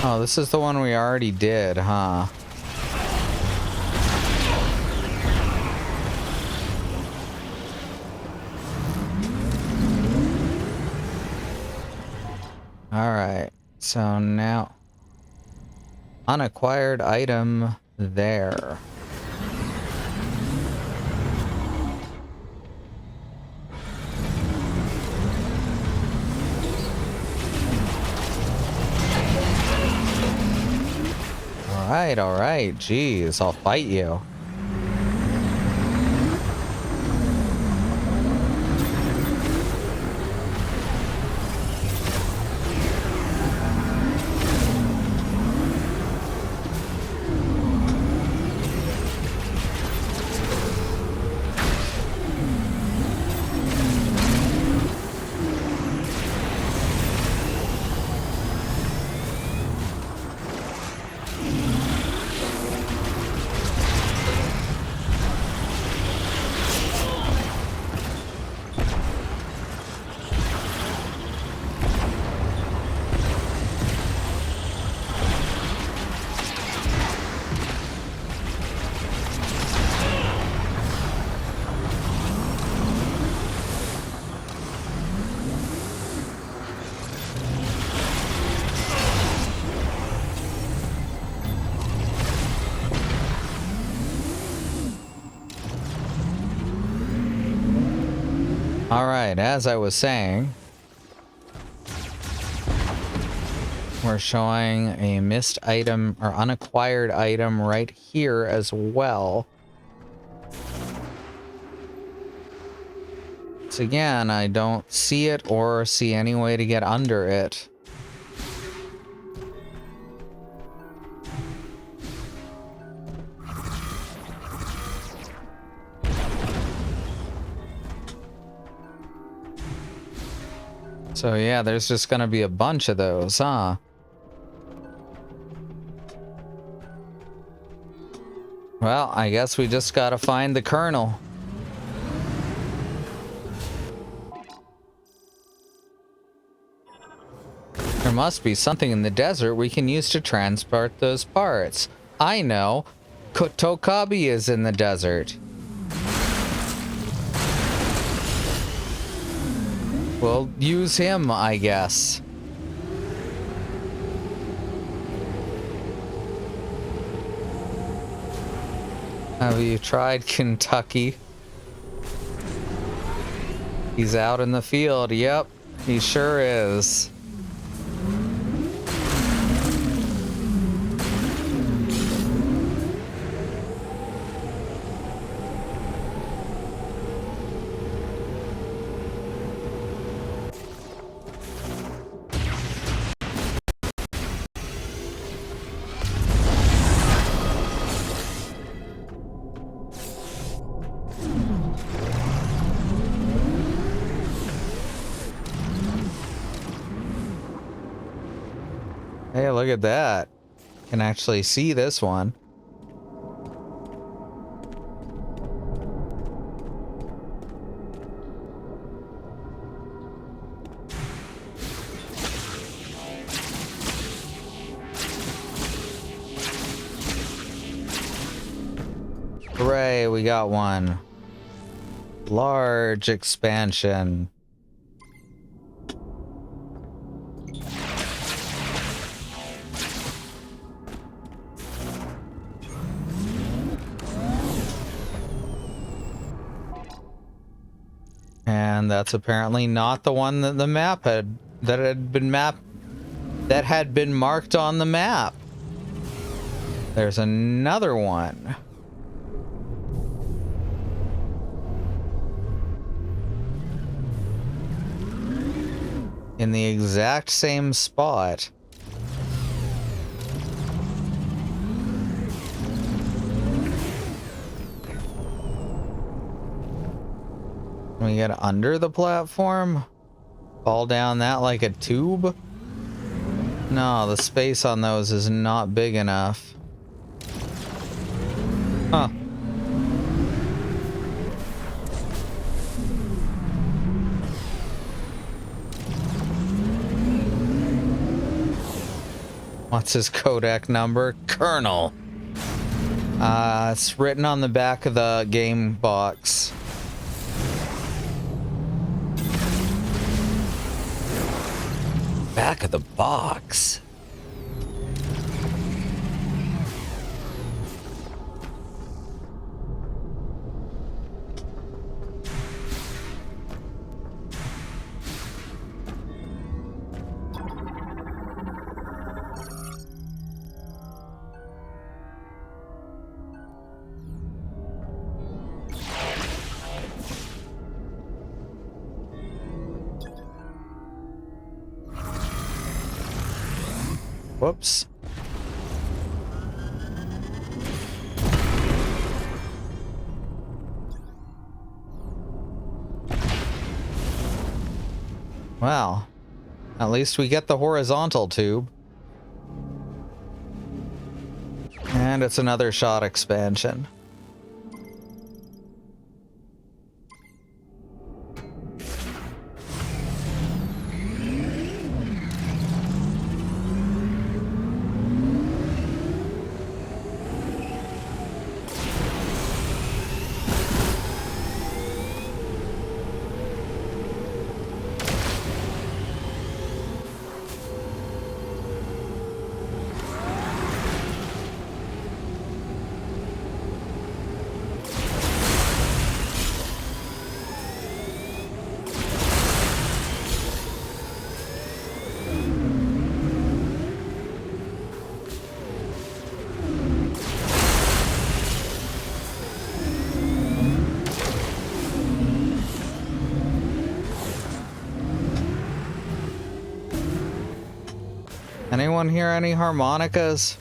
Speaker 1: Oh, this is the one we already did, huh? Alright, so now... unacquired item there. Alright, jeez, I'll fight you. Alright, as I was saying, we're showing a missed item or unacquired item right here as well. So again, I don't see it or see any way to get under it. So yeah, there's just gonna be a bunch of those, huh? Well, I guess we just gotta find the kernel. There must be something in the desert we can use to transport those parts. I know. Tokabi is in the desert. We'll use him, I guess. Have you tried Kentucky? He's out in the field. Yep, he sure is. Hey, look at that. Can actually see this one. Hooray, we got one. Large expansion. And that's apparently not the one that the map had had been marked on the map. There's another one. In the exact same spot. Can we get under the platform? Fall down that like a tube? No, the space on those is not big enough. Huh. What's his codec number? Colonel. It's written on the back of the game box. Back of the box. Whoops. Well, at least we get the horizontal tube. And it's another shot expansion. Anyone hear any harmonicas?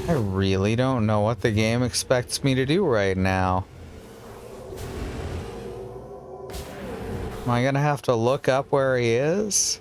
Speaker 1: I really don't know what the game expects me to do right now. Am I gonna have to look up where he is?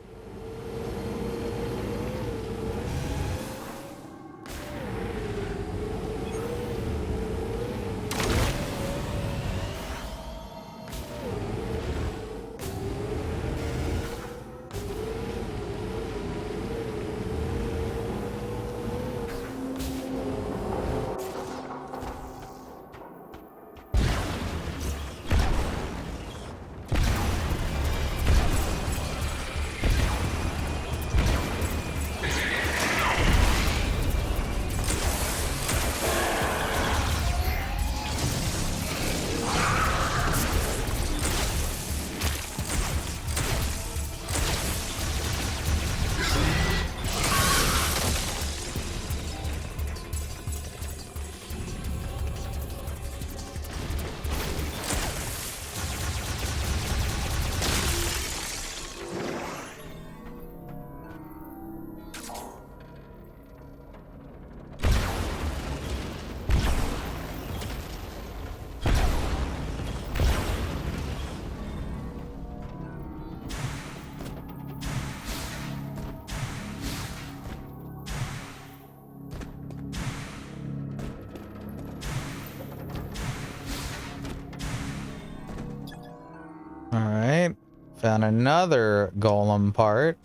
Speaker 1: found another golem part.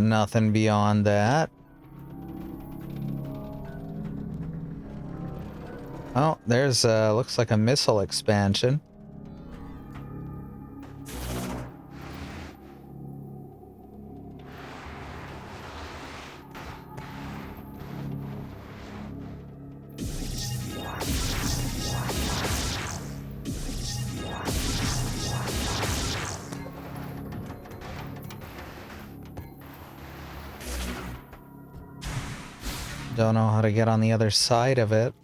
Speaker 1: Nothing beyond that. Oh, there's looks like a missile expansion. Don't know how to get on the other side of it.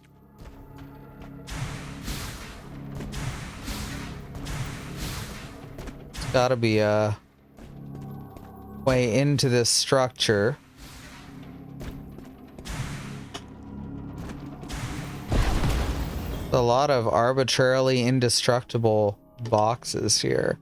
Speaker 1: It's gotta be a way into this structure. A lot of arbitrarily indestructible boxes here.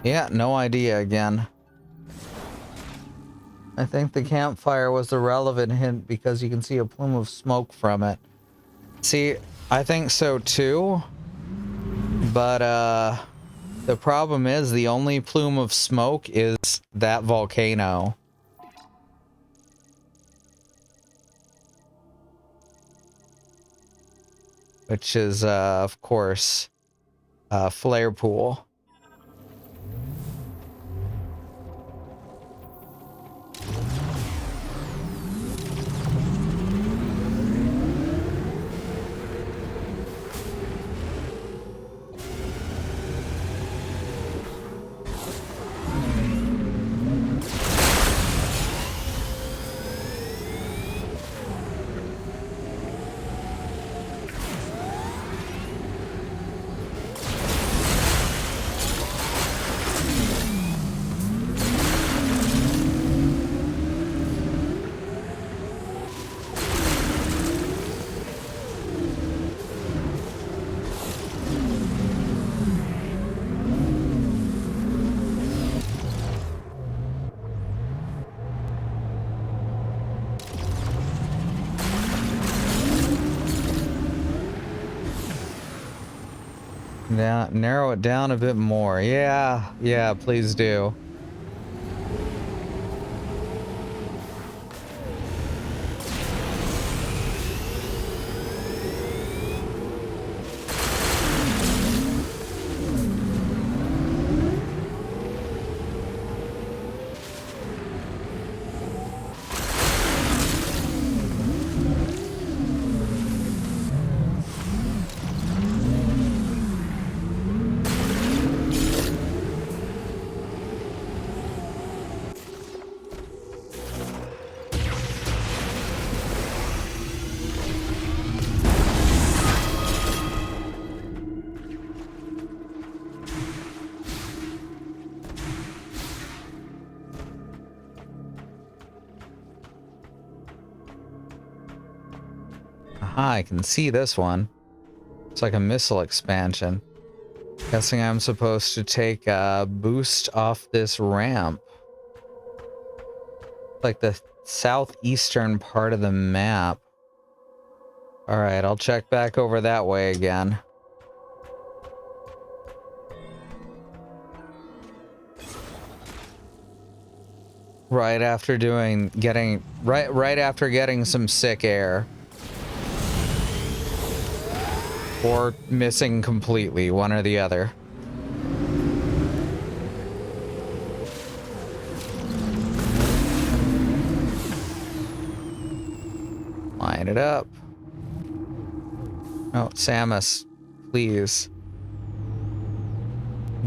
Speaker 1: Yeah, no idea again. I think the campfire was the relevant hint because you can see a plume of smoke from it. See, I think so too. But the problem is the only plume of smoke is that volcano. Which is of course flare pool. Now, narrow it down a bit more. Yeah, please do. Aha, I can see this one. It's like a missile expansion. Guessing I'm supposed to take a boost off this ramp. Like the southeastern part of the map. Alright, I'll check back over that way again. Right after getting some sick air. Or missing completely, one or the other. Line it up. Oh, Samus, please.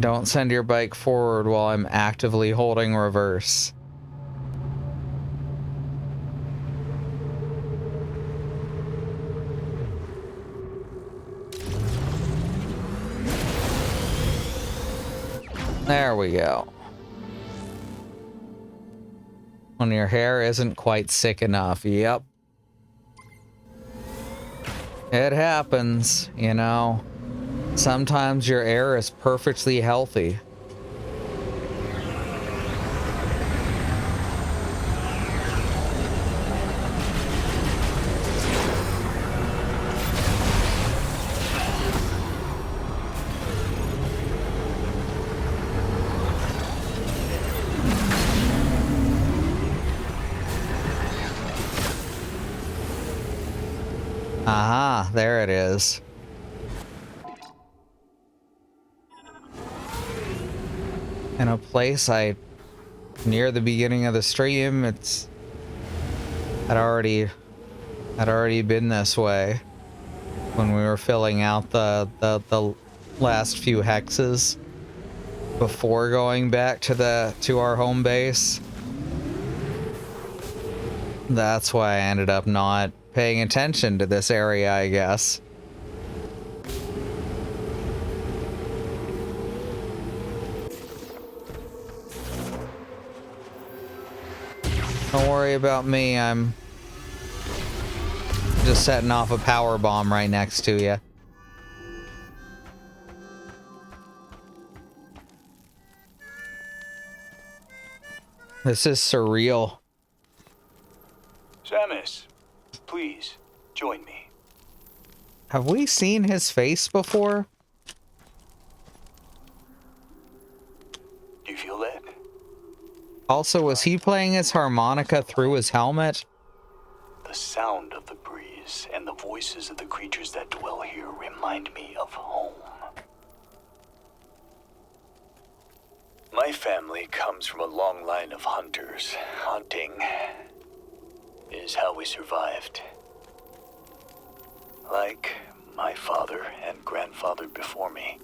Speaker 1: Don't send your bike forward while I'm actively holding reverse. There we go. When your hair isn't quite sick enough. Yep. It happens, you know. Sometimes your hair is perfectly healthy. Aha, there it is. In a place near the beginning of the stream, I'd already been this way when we were filling out the last few hexes before going back to our home base. That's why I ended up not paying attention to this area, I guess. Don't worry about me, I'm just setting off a power bomb right next to you. This is surreal.
Speaker 7: Samus, please, join me.
Speaker 1: Have we seen his face before?
Speaker 7: Do you feel that?
Speaker 1: Also, was he playing his harmonica through his helmet?
Speaker 7: The sound of the breeze and the voices of the creatures that dwell here remind me of home. My family comes from a long line of hunters. Hunting is how we survived. Like my father and grandfather before me.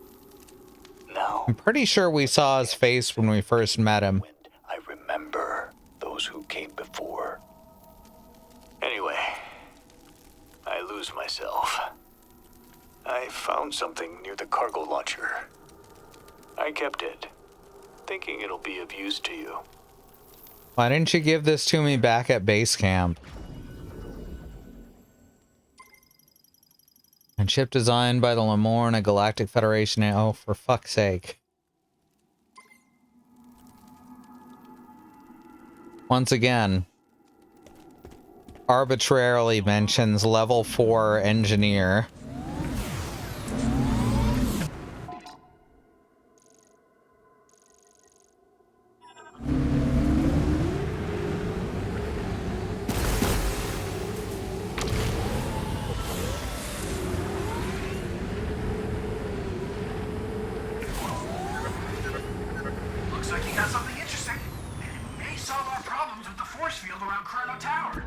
Speaker 7: Now,
Speaker 1: I'm pretty sure we saw his face when we first met him.
Speaker 7: I remember those who came before. Anyway, I lose myself. I found something near the cargo launcher. I kept it, thinking it'll be of use to you.
Speaker 1: Why didn't you give this to me back at base camp? And ship designed by the Lemorne, a Galactic Federation. Oh, for fuck's sake. Once again, arbitrarily mentions level 4 engineer.
Speaker 5: Looks like you got something interesting. It may solve our problems with the force field around Chrono Tower.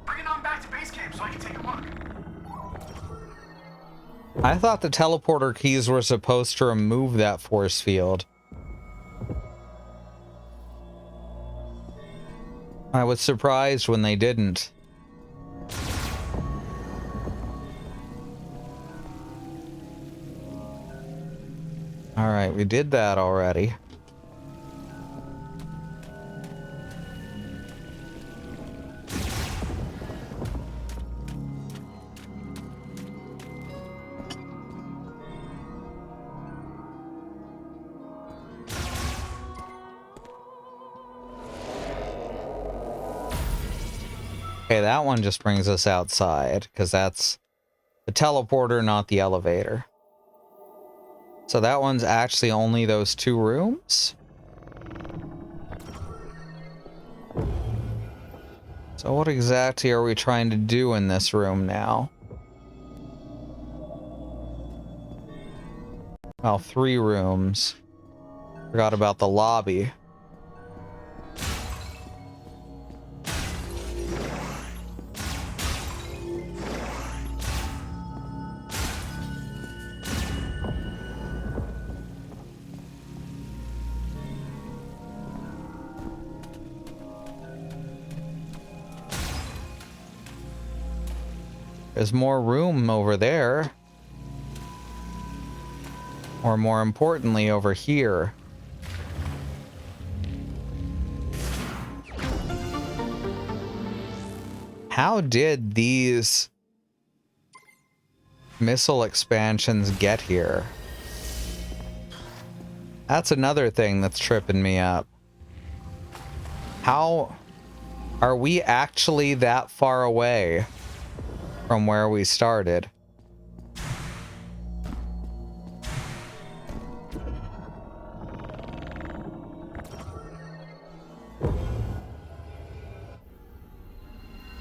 Speaker 5: Bring it on back to base camp so I can take a look.
Speaker 1: I thought the teleporter keys were supposed to remove that force field. I was surprised when they didn't. All right, we did that already. Okay, that one just brings us outside, because that's the teleporter, not the elevator. So that one's actually only those 2 rooms? So what exactly are we trying to do in this room now? Oh, 3 rooms. Forgot about the lobby. There's more room over there. Or more importantly, over here. How did these missile expansions get here? That's another thing that's tripping me up. How are we actually that far away from where we started?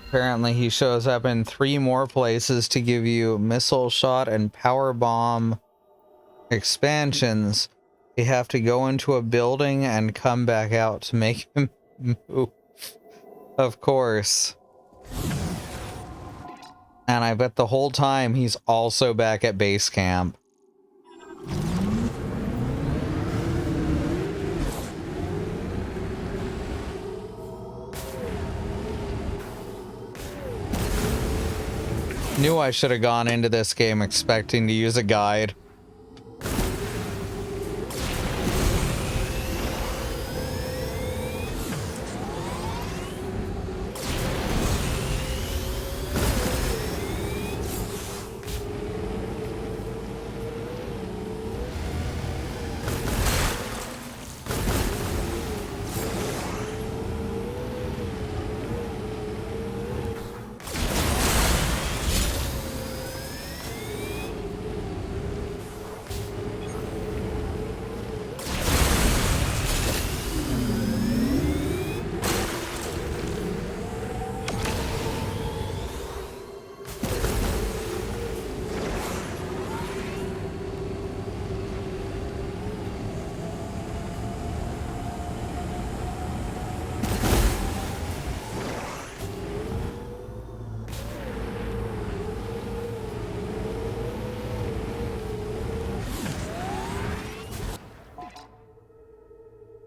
Speaker 1: Apparently he shows up in 3 more places to give you missile shot and power bomb expansions. You have to go into a building and come back out to make him move. Of course. And I bet the whole time he's also back at base camp. Knew I should have gone into this game expecting to use a guide.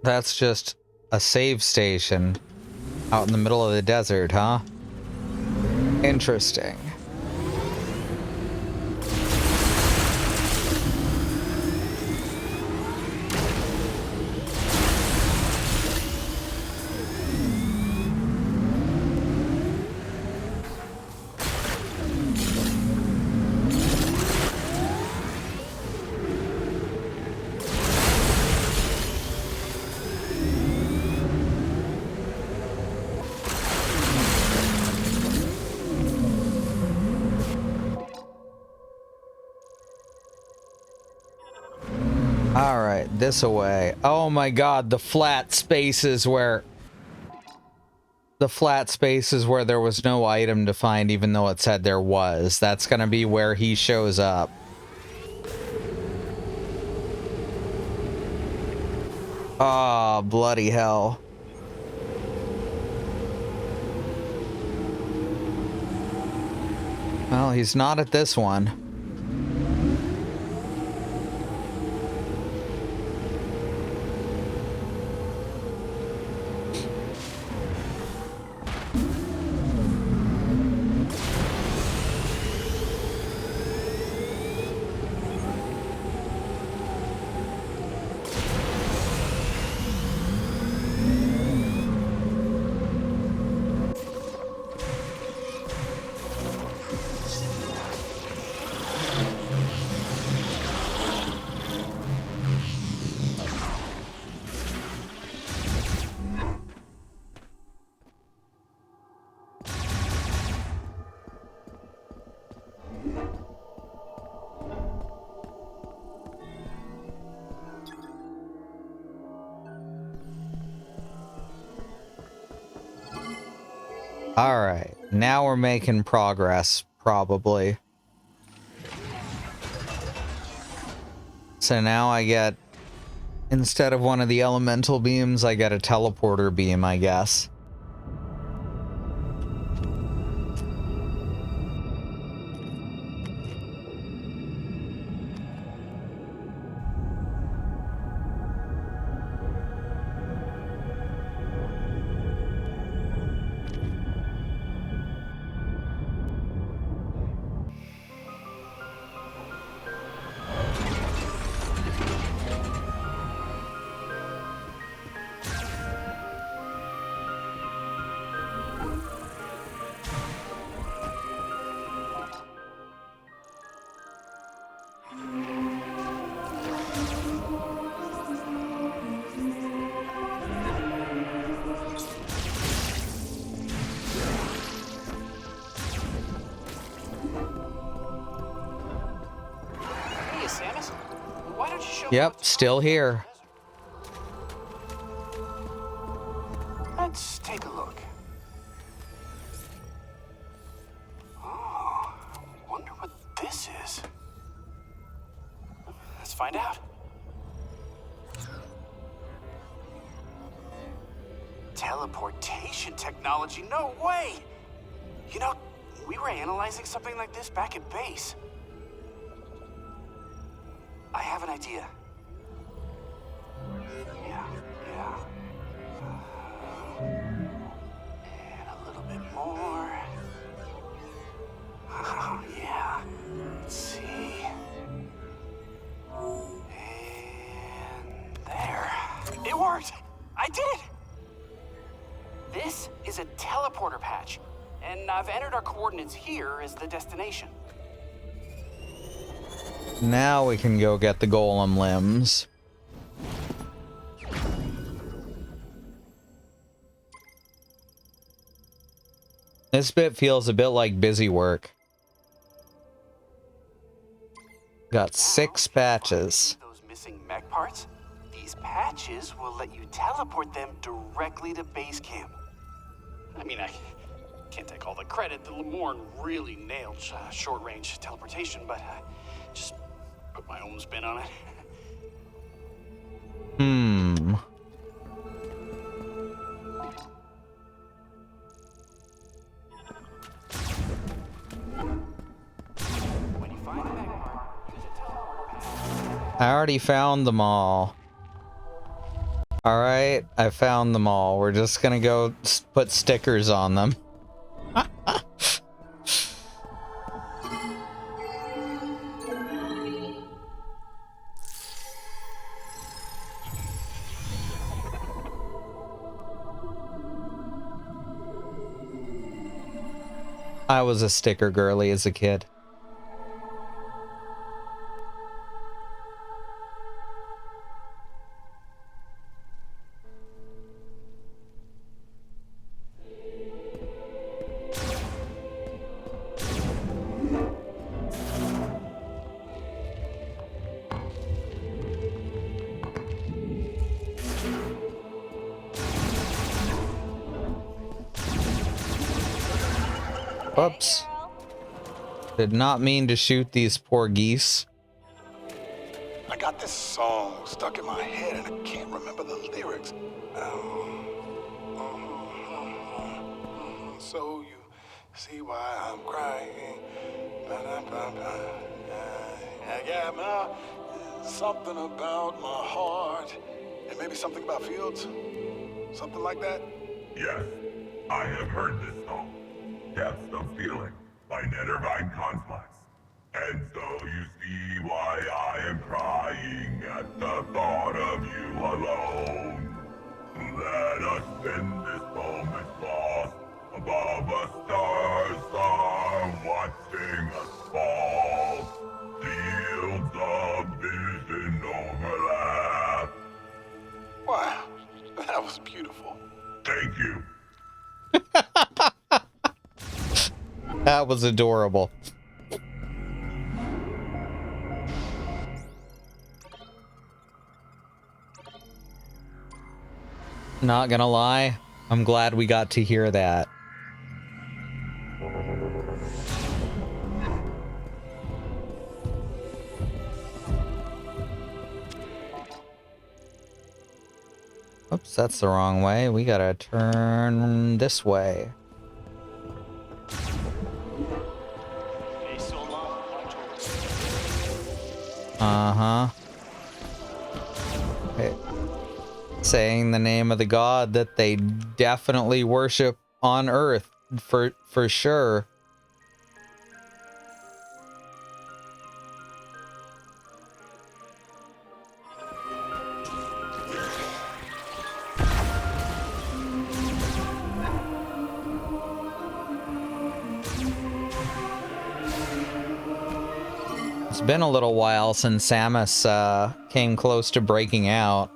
Speaker 1: That's just a save station out in the middle of the desert, huh? Interesting. Alright, this away. Oh my god, the flat spaces where... The flat spaces where there was no item to find even though it said there was. That's gonna be where he shows up. Oh, bloody hell. Well, he's not at this one. Alright, now we're making progress, probably. So now I get, instead of one of the elemental beams, I get a teleporter beam, I guess.
Speaker 2: don't you show me
Speaker 1: Yep,
Speaker 2: what's
Speaker 1: still
Speaker 2: possible in the
Speaker 1: here.
Speaker 2: desert? Let's take a look. Oh, wonder what this is. Let's find out. Teleportation technology? No way! You know, we were analyzing something like this back at base. I have an idea. Yeah. And a little bit more. Yeah. Let's see. And there. It worked! I did it! This is a teleporter patch, and I've entered our coordinates here as the destination.
Speaker 1: Now we can go get the golem limbs. This bit feels a bit like busy work. Got 6 patches.
Speaker 2: Those missing mech parts? These patches will let you teleport them directly to base camp. I mean, I can't take all the credit. The Lemorn really nailed short-range teleportation, but just put my own spin on it. When you find a mech part, use a teleporter patch.
Speaker 1: I already found them all. Alright, I found them all. We're just gonna go put stickers on them. I was a sticker girly as a kid. Whoops. Did not mean to shoot these poor geese.
Speaker 6: I got this song stuck in my head and I can't remember the lyrics. So you see why I'm crying. Yeah, something about my heart. And maybe something about fields. Something like that.
Speaker 3: Yes, I have heard this song. Depths of Feeling by Nethervine Conflict. And so you see why I am crying at the thought of you alone. Let us spend this moment lost above a star watching us fall. Fields of vision overlap.
Speaker 6: Wow, that was beautiful.
Speaker 3: Thank you.
Speaker 1: That was adorable. Not gonna lie, I'm glad we got to hear that. Oops, that's the wrong way. We gotta turn this way. Uh-huh. Okay. Saying the name of the god that they definitely worship on Earth, for sure. It's been a little while since Samus came close to breaking out.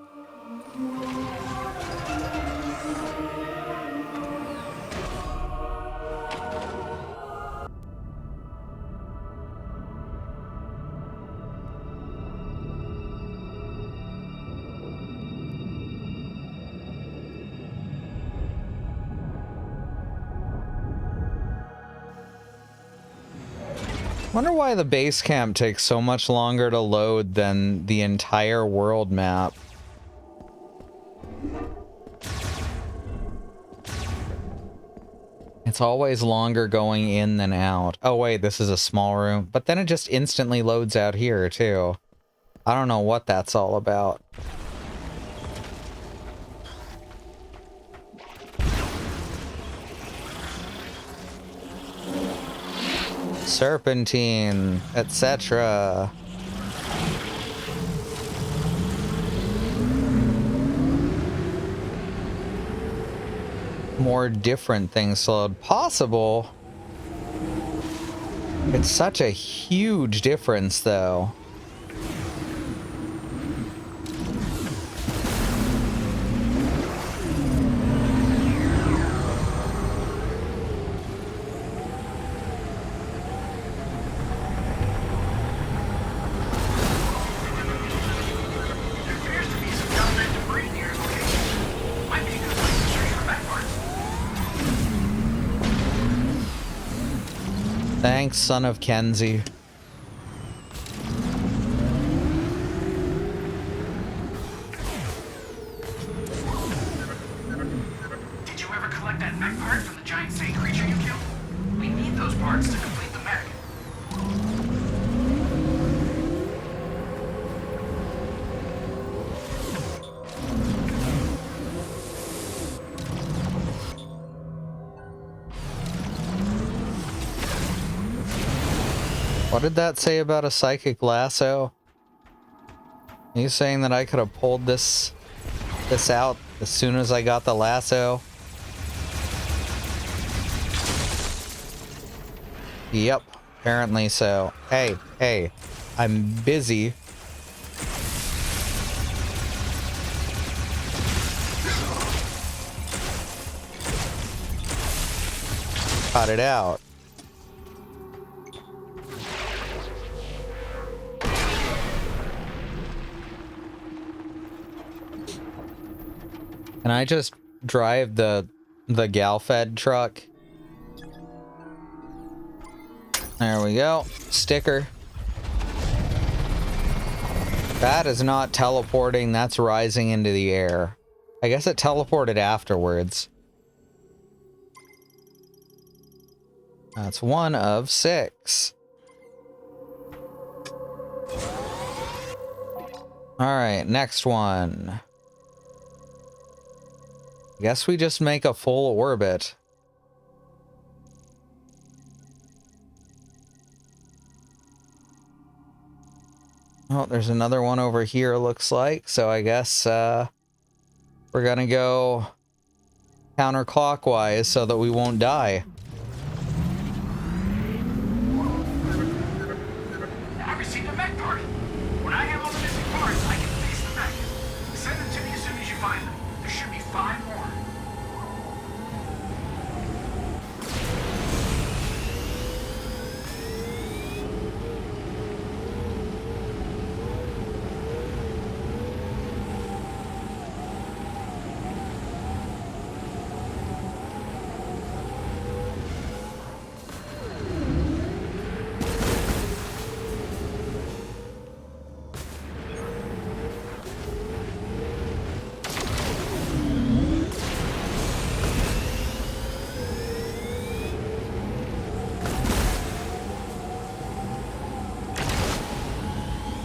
Speaker 1: Wonder why the base camp takes so much longer to load than the entire world map. It's always longer going in than out. Oh wait, this is a small room. But then it just instantly loads out here too. I don't know what that's all about. Serpentine, etc. More different things to load. Possible. It's such a huge difference, though. Thanks, son of Kenzie.
Speaker 5: Did you ever collect that mech part from the giant sand creature you killed? We need those parts to complete the mech.
Speaker 1: What did that say about a psychic lasso? Are you saying that I could have pulled this out as soon as I got the lasso? Yep, apparently so. Hey, I'm busy. Cut it out. Can I just drive the Galfed truck? There we go. Sticker. That is not teleporting, that's rising into the air. I guess it teleported afterwards. That's 1 of 6. Alright, next one. Guess we just make a full orbit. Oh, there's another one over here, looks like. So I guess we're gonna go counterclockwise so that we won't die.
Speaker 5: I received a mech part. When I have all the missing parts, I can face the mech. Send them to me as soon as you find them. There should be 5 more.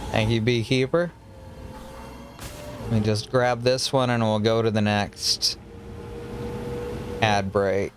Speaker 1: Thank you, Beekeeper. Let me just grab this one and we'll go to the next ad break.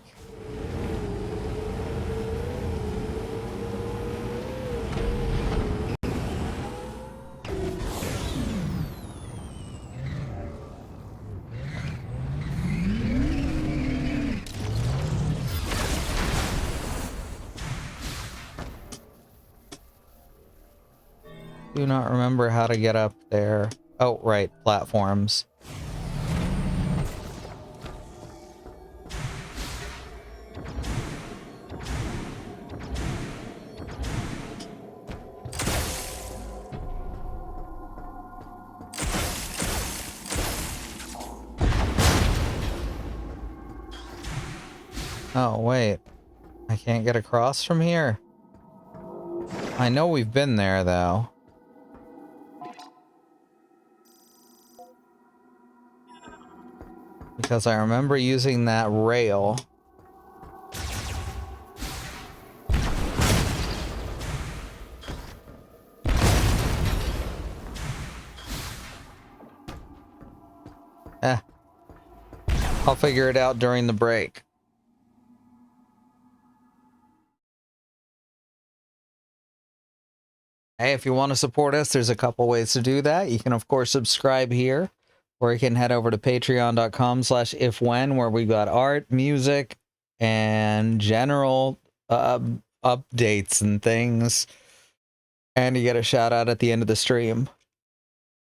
Speaker 1: Do not remember how to get up there. Oh, right, platforms. Oh, wait. I can't get across from here. I know we've been there, though. Because I remember using that rail. I'll figure it out during the break. Hey, if you want to support us, there's a couple ways to do that. You can, of course, subscribe here, or you can head over to patreon.com/ifwhen, where we got art, music, and general updates and things. And you get a shout out at the end of the stream.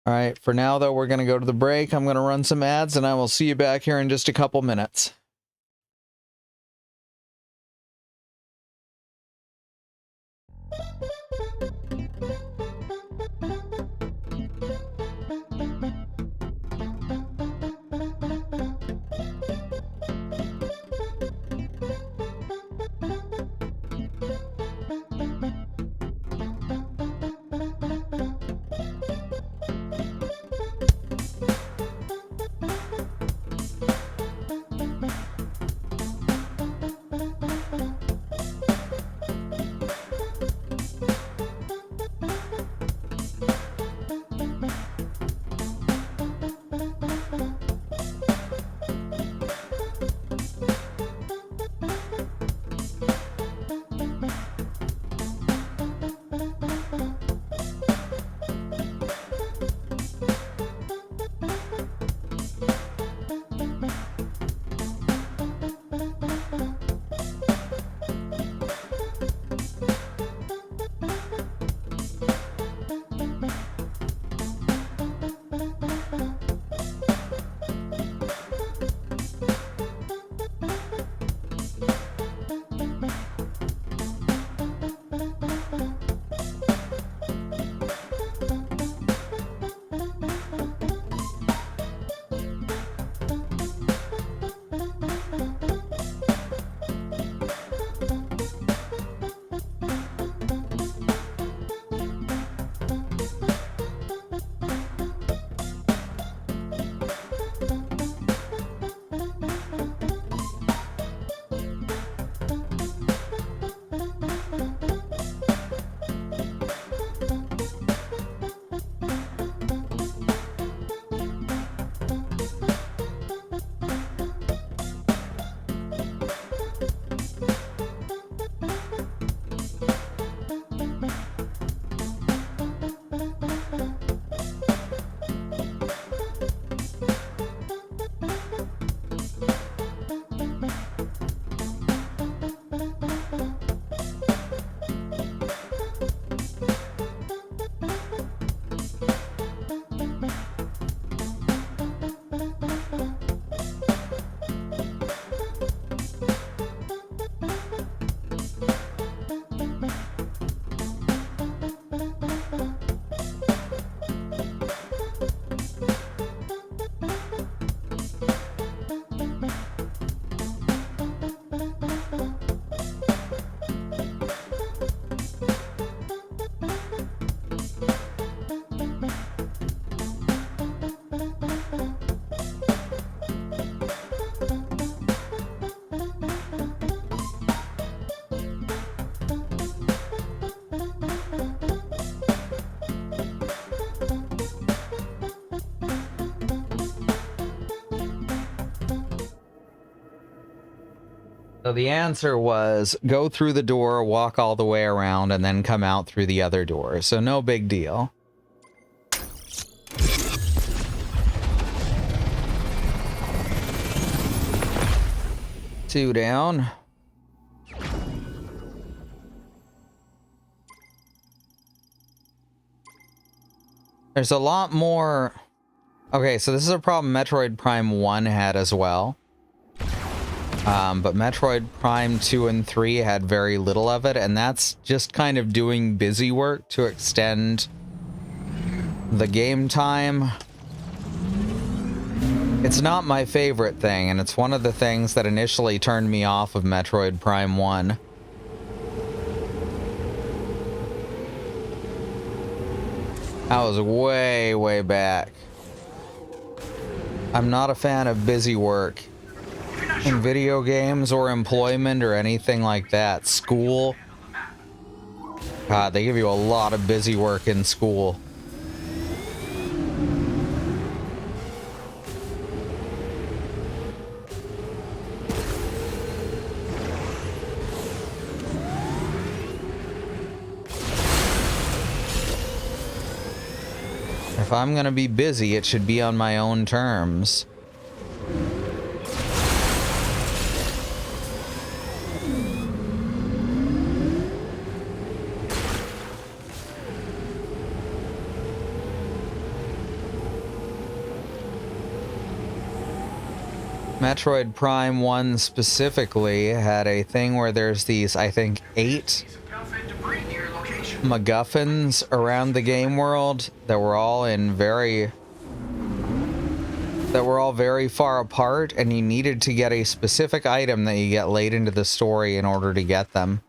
Speaker 1: All right, for now, though, we're going to go to the break. I'm going to run some ads, and I will see you back here in just a couple minutes. So the answer was go through the door, walk all the way around, and then come out through the other door. So no big deal. Two down. There's a lot more. Okay, so this is a problem Metroid Prime 1 had as well. But Metroid Prime 2 and 3 had very little of it, and that's just kind of doing busy work to extend the game time. It's not my favorite thing, and it's one of the things that initially turned me off of Metroid Prime 1. That was way, way back. I'm not a fan of busy work in video games or employment or anything like that. School. God, they give you a lot of busy work in school. If I'm gonna be busy, it should be on my own terms. Metroid Prime 1 specifically had a thing where there's these, I think, 8 MacGuffins around the game world that were all very far apart, and you needed to get a specific item that you get late into the story in order to get them.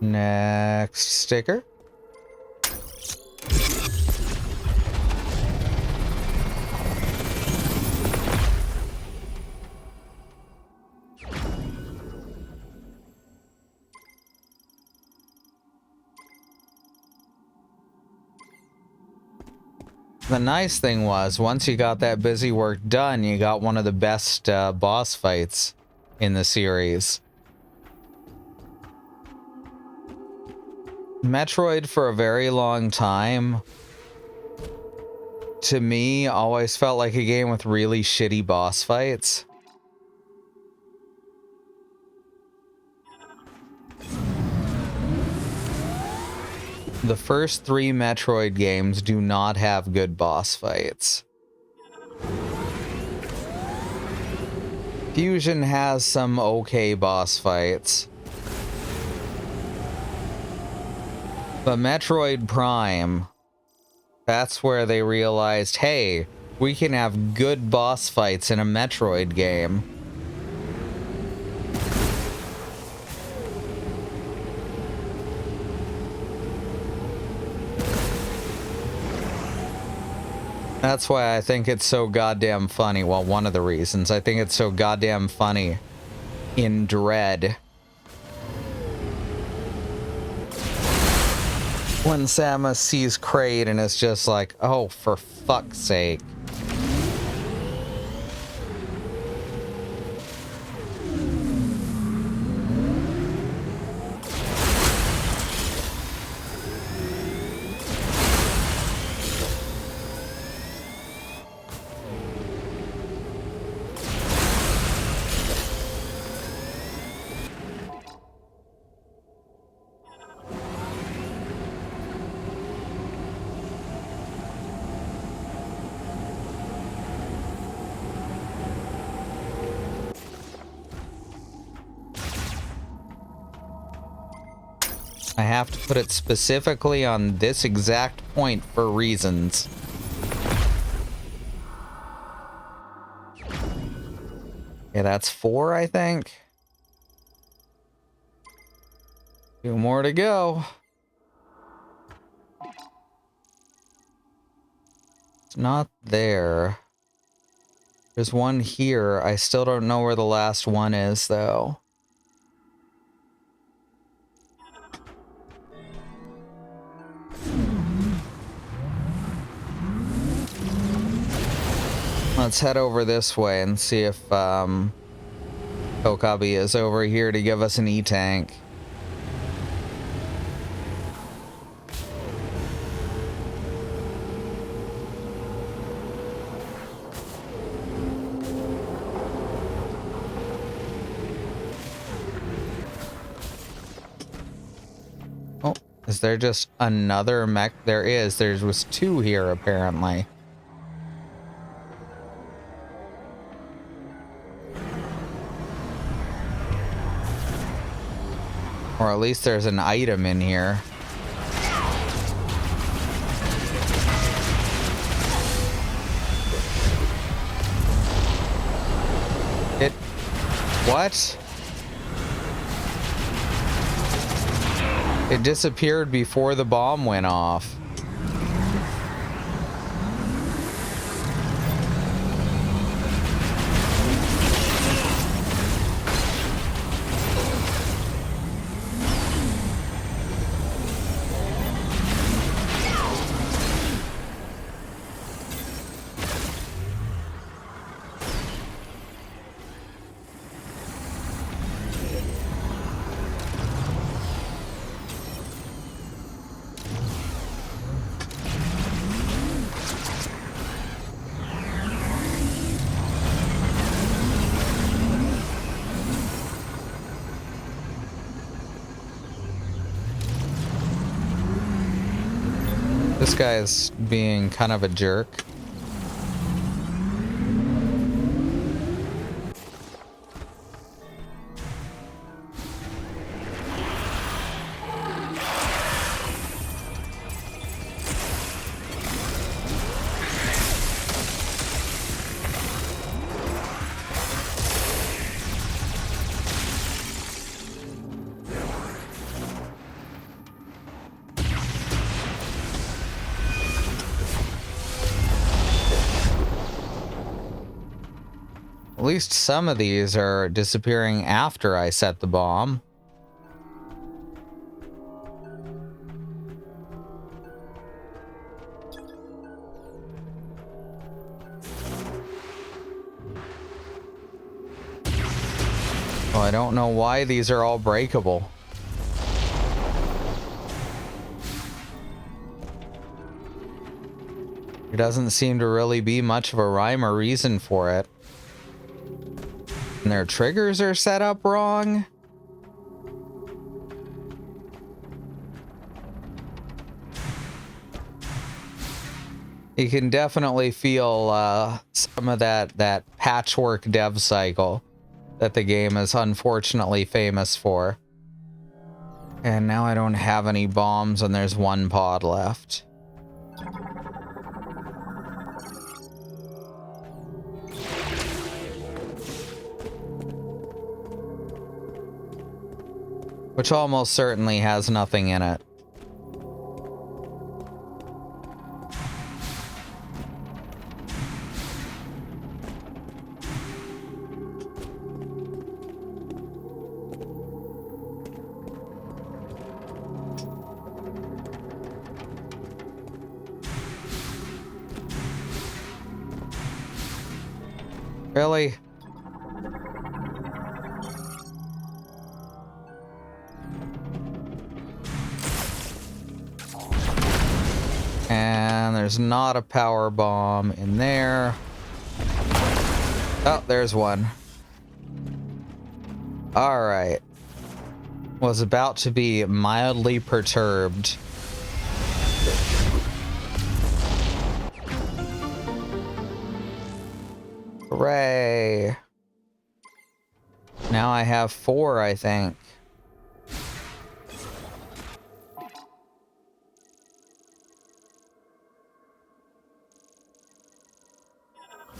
Speaker 1: Next sticker. The nice thing was, once you got that busy work done, you got one of the best boss fights in the series. Metroid, for a very long time, to me, always felt like a game with really shitty boss fights. The first 3 Metroid games do not have good boss fights. Fusion has some okay boss fights. But Metroid Prime, that's where they realized, hey, we can have good boss fights in a Metroid game. That's why I think it's so goddamn funny. Well, one of the reasons I think it's so goddamn funny in Dread, when Samus sees Kraid and is just like, oh, for fuck's sake. I have to put it specifically on this exact point for reasons. Yeah, that's 4, I think. 2 more to go. It's not there. There's one here. I still don't know where the last one is, though. Let's head over this way and see if Okabe is over here to give us an E-tank. Oh, is there just another mech? There is. There was two here, apparently. Or at least there's an item in here. What? It disappeared before the bomb went off. This guy's being kind of a jerk. At least some of these are disappearing after I set the bomb. Well, I don't know why these are all breakable. There doesn't seem to really be much of a rhyme or reason for it. And their triggers are set up wrong. You can definitely feel some of that patchwork dev cycle that the game is unfortunately famous for. And now I don't have any bombs and there's one pod left. Which almost certainly has nothing in it. Really? And there's not a power bomb in there. Oh, there's one. All right. Was about to be mildly perturbed. Hooray. Now I have 4, I think.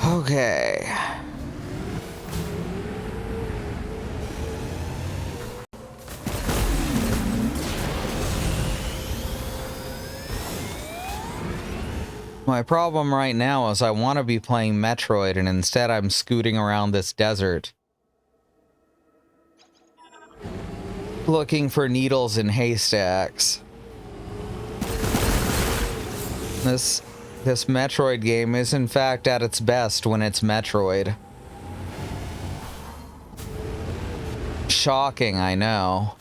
Speaker 1: Okay. My problem right now is I want to be playing Metroid, and instead I'm scooting around this desert, looking for needles in haystacks. This This Metroid game is in fact at its best when it's Metroid. Shocking, I know.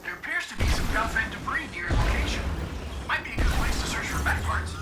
Speaker 5: There appears to be some Belfed debris near your location. Might be a good place to search for back parts.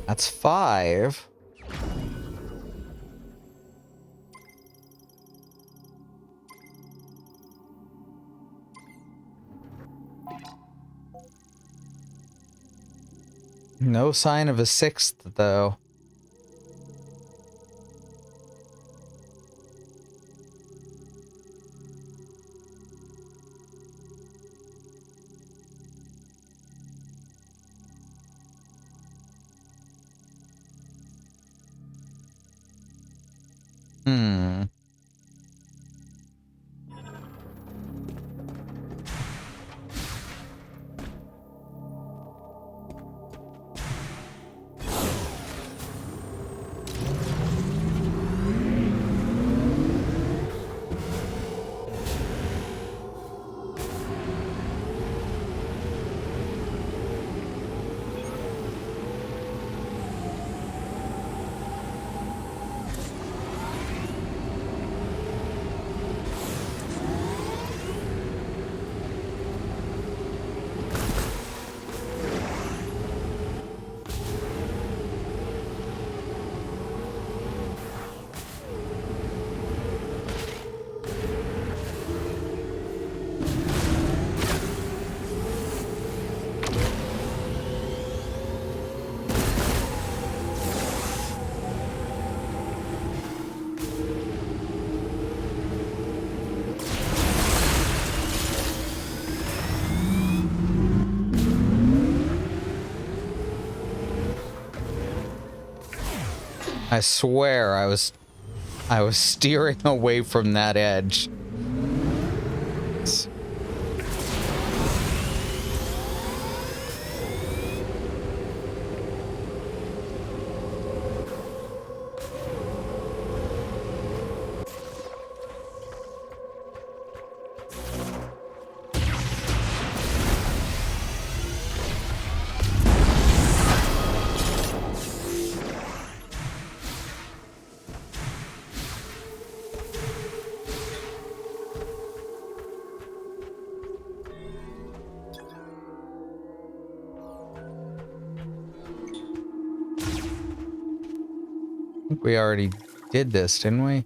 Speaker 1: That's 5. No sign of a 6th, though. Hmm. I swear I was steering away from that edge. I think we already did this, didn't we?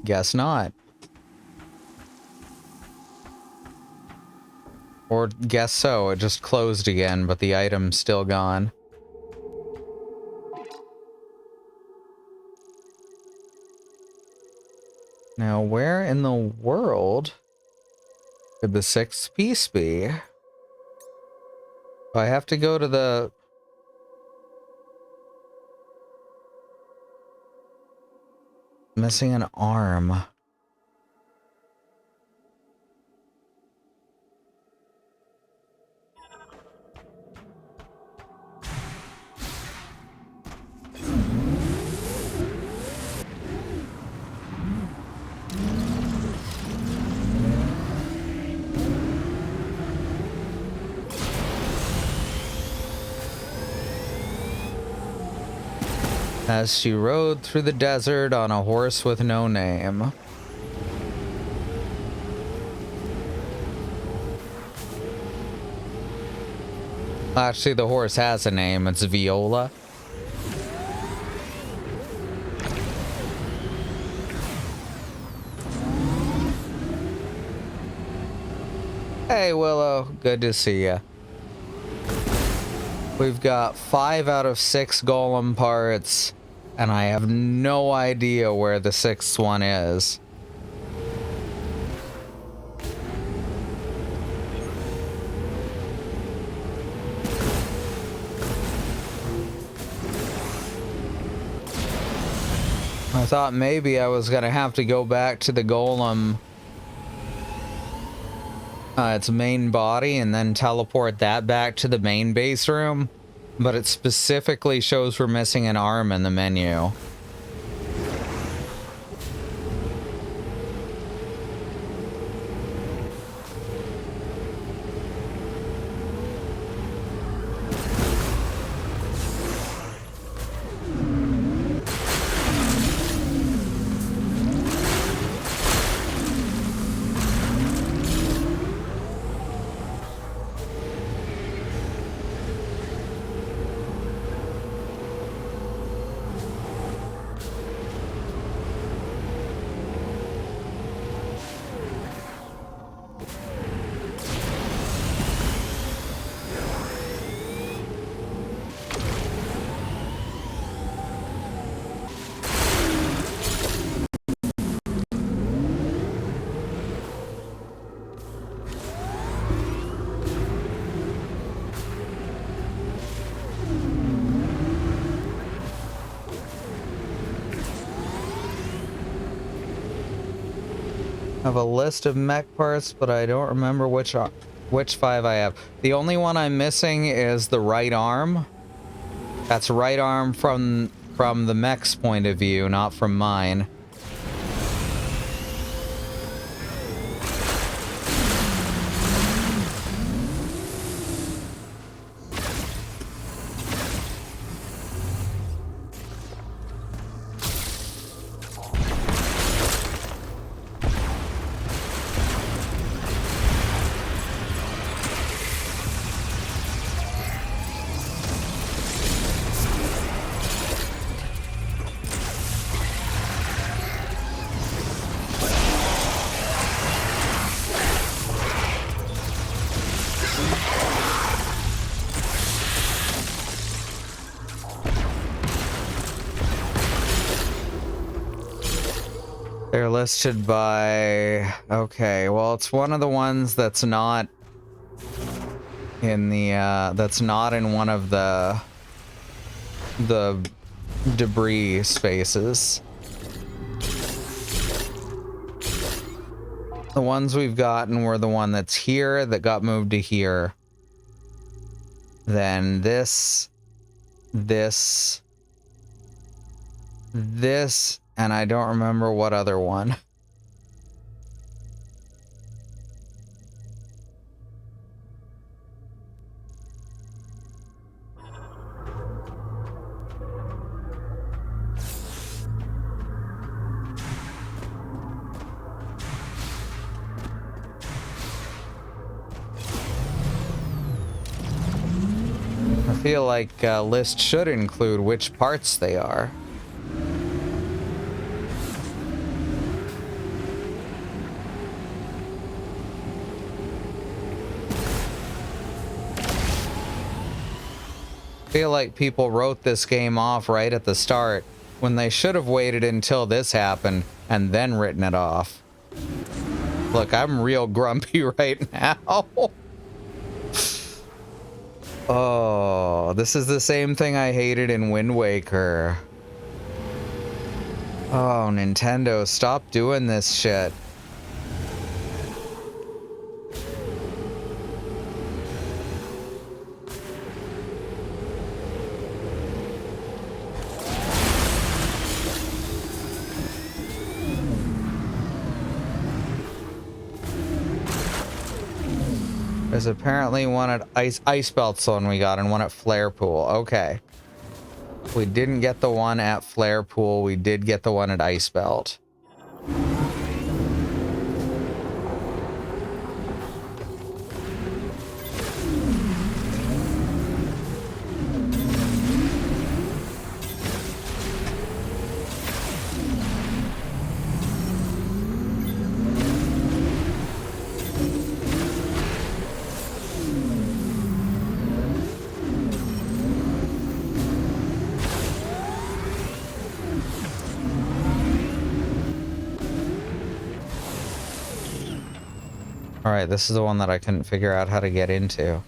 Speaker 1: Guess not. Or guess so, it just closed again, but the item's still gone. Now, where in the world could the 6th piece be? I have to go to the... Missing an arm. as she rode through the desert on a horse with no name. Actually, the horse has a name. It's Viola. Hey, Willow. Good to see ya. We've got 5 out of 6 golem parts, and I have no idea where the 6th one is. I thought maybe I was gonna have to go back to the golem, its main body, and then teleport that back to the main base room, but it specifically shows we're missing an arm in the menu. I have a list of mech parts, but I don't remember which 5 I have. The only one I'm missing is the right arm. That's right arm from the mech's point of view, not from mine. They're listed by... Okay, well, it's one of the ones that's not in the, that's not in one of the debris spaces. The ones we've gotten were the one that's here that got moved to here. Then this, and I don't remember what other one. I feel like a list should include which parts they are. I feel like people wrote this game off right at the start when they should have waited until this happened and then written it off. Look, I'm real grumpy right now. Oh, this is the same thing I hated in Wind Waker. Oh, Nintendo, stop doing this shit. There's apparently one at Ice Belt's one we got and one at Flare Pool. Okay. We didn't get the one at Flare Pool. We did get the one at Ice Belt. Alright, this is the one that I couldn't figure out how to get into.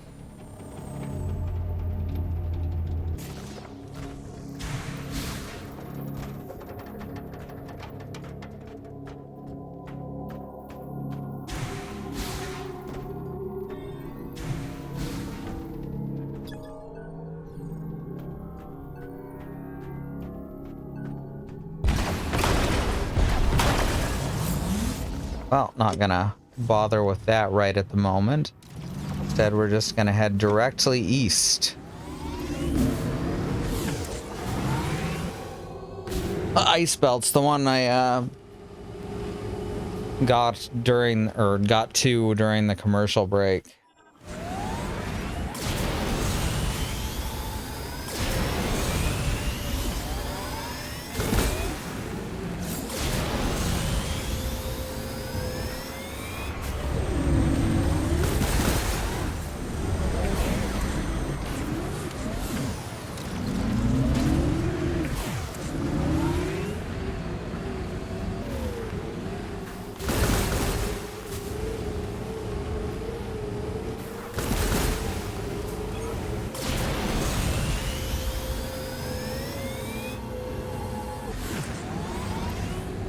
Speaker 1: Well, not gonna bother with that right at the moment. Instead, we're just gonna head directly east. Ice Belt's the one I got to during the commercial break.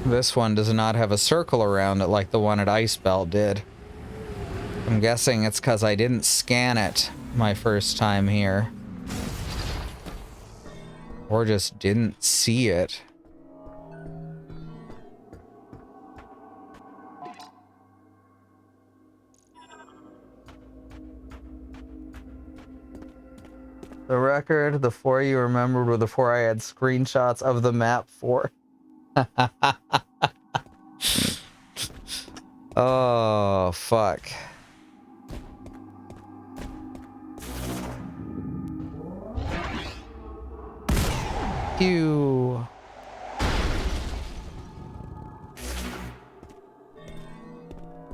Speaker 1: This one does not have a circle around it like the one at Ice Belt did. I'm guessing it's because I didn't scan it my first time here. Or just didn't see it. The record, the 4 you remembered were the 4 I had screenshots of the map for. Oh, fuck. Ew.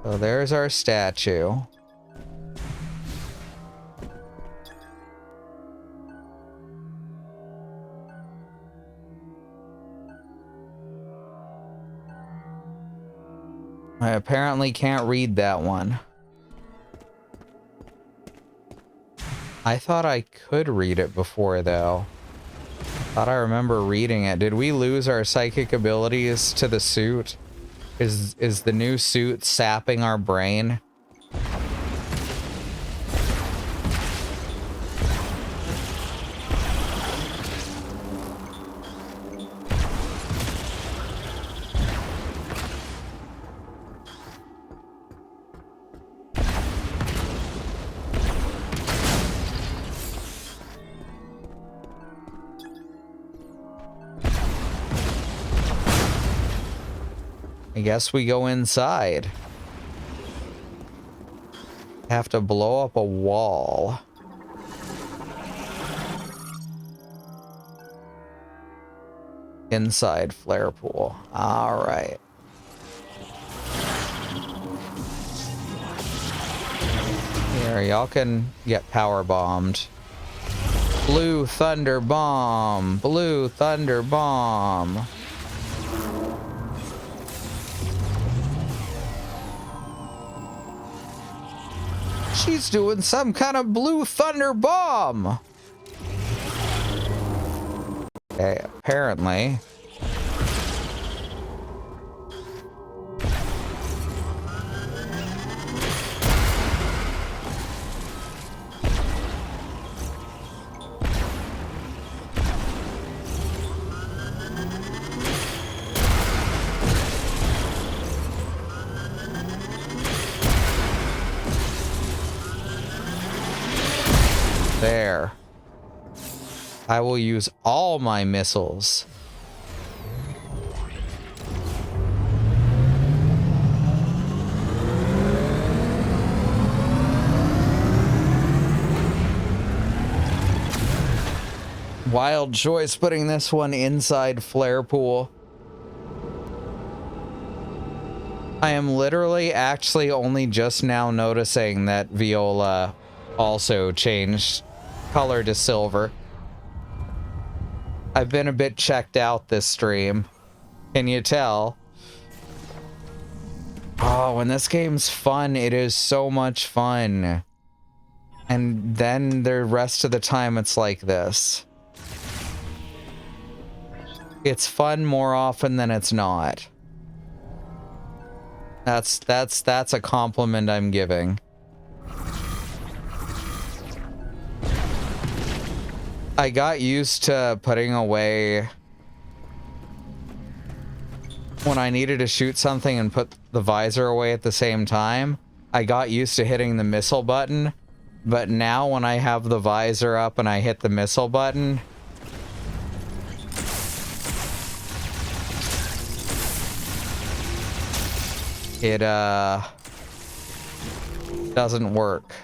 Speaker 1: So there's our statue. I apparently can't read that one. I thought I could read it before, though. Thought I remember reading it. Did we lose our psychic abilities to the suit? Is the new suit sapping our brain? I guess we go inside. Have to blow up a wall. Inside flare pool. All right. Here, y'all can get power bombed. Blue thunder bomb. Blue thunder bomb. She's doing some kind of blue thunder bomb. Okay, apparently. There. I will use all my missiles. Wild choice putting this one inside flare pool. I am literally actually only just now noticing that Viola also changed color to silver. I've been a bit checked out this stream. Can you tell? Oh, when this game's fun, it is so much fun. And then the rest of the time it's like this. It's fun more often than it's not. That's a compliment I'm giving. I got used to putting away when I needed to shoot something and put the visor away at the same time. I got used to hitting the missile button, but now when I have the visor up and I hit the missile button, it doesn't work.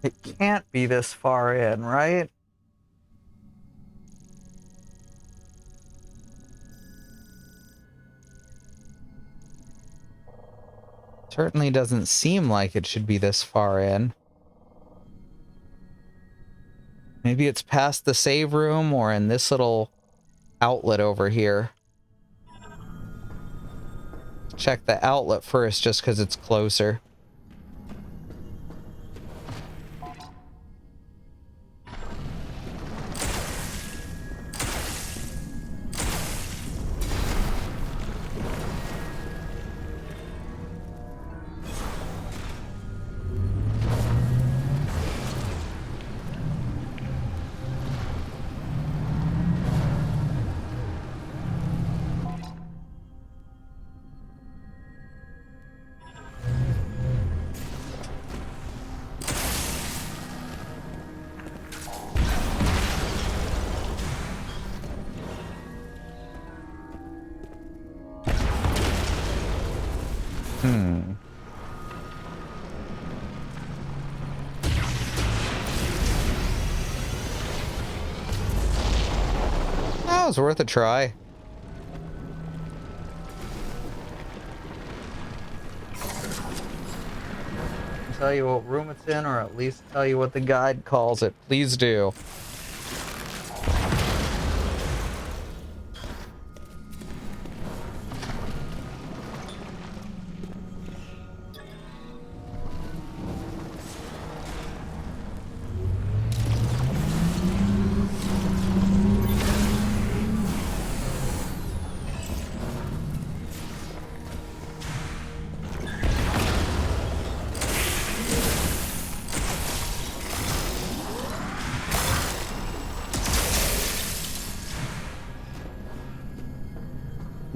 Speaker 1: It can't be this far in, right? Certainly doesn't seem like it should be this far in. Maybe it's past the save room or in this little outlet over here. Check the outlet first just because it's closer. That was worth a try. Tell you what room it's in, or at least tell you what the guide calls it. Please do.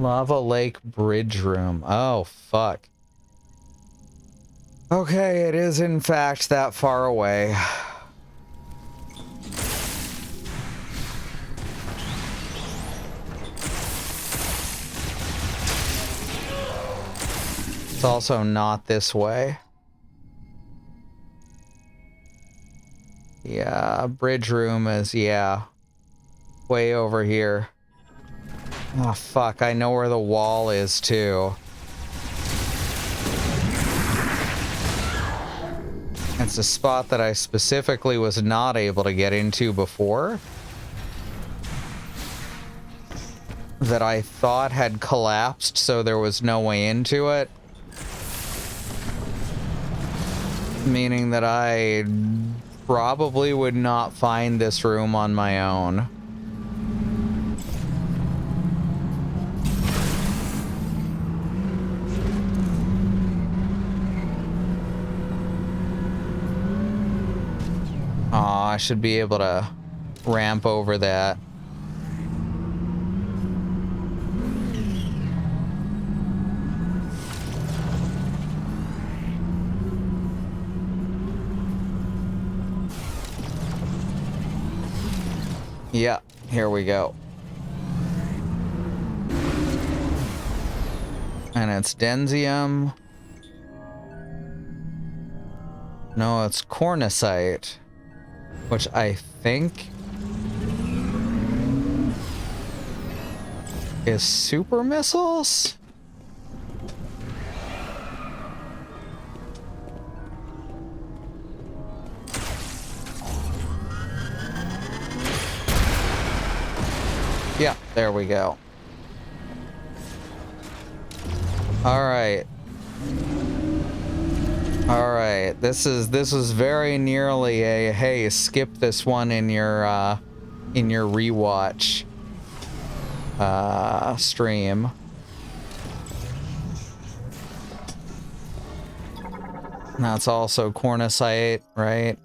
Speaker 1: Lava Lake Bridge Room. Oh, fuck. Okay, it is in fact that far away. It's also not this way. Yeah, Bridge Room is, yeah, way over here. Oh, fuck, I know where the wall is, too. It's a spot that I specifically was not able to get into before. That I thought had collapsed, so there was no way into it. Meaning that I probably would not find this room on my own. Aw, I should be able to ramp over that. Yeah, here we go. And it's Denzium. No, it's Cornicite, which I think is super missiles? Yeah, there we go. All right. All right. This was very nearly a hey, skip this one in your rewatch stream. That's also Cornicite, right?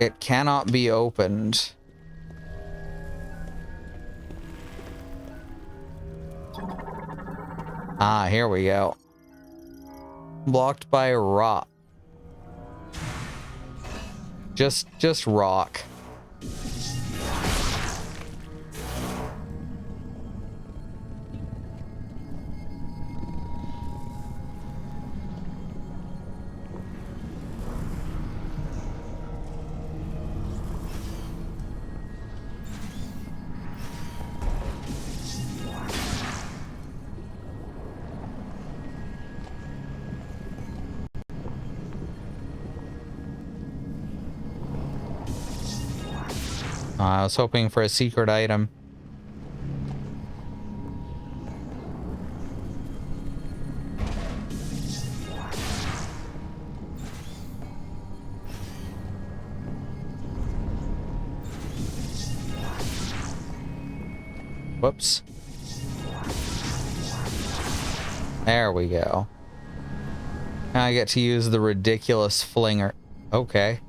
Speaker 1: It cannot be opened. Ah, here we go. Blocked by rock. Just rock. I was hoping for a secret item. Whoops. There we go. Now I get to use the ridiculous flinger. Okay.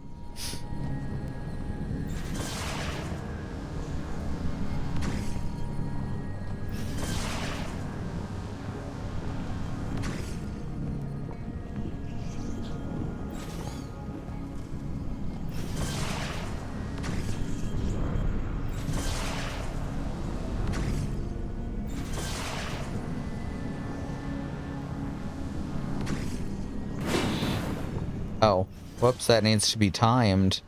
Speaker 1: Oh, whoops, that needs to be timed.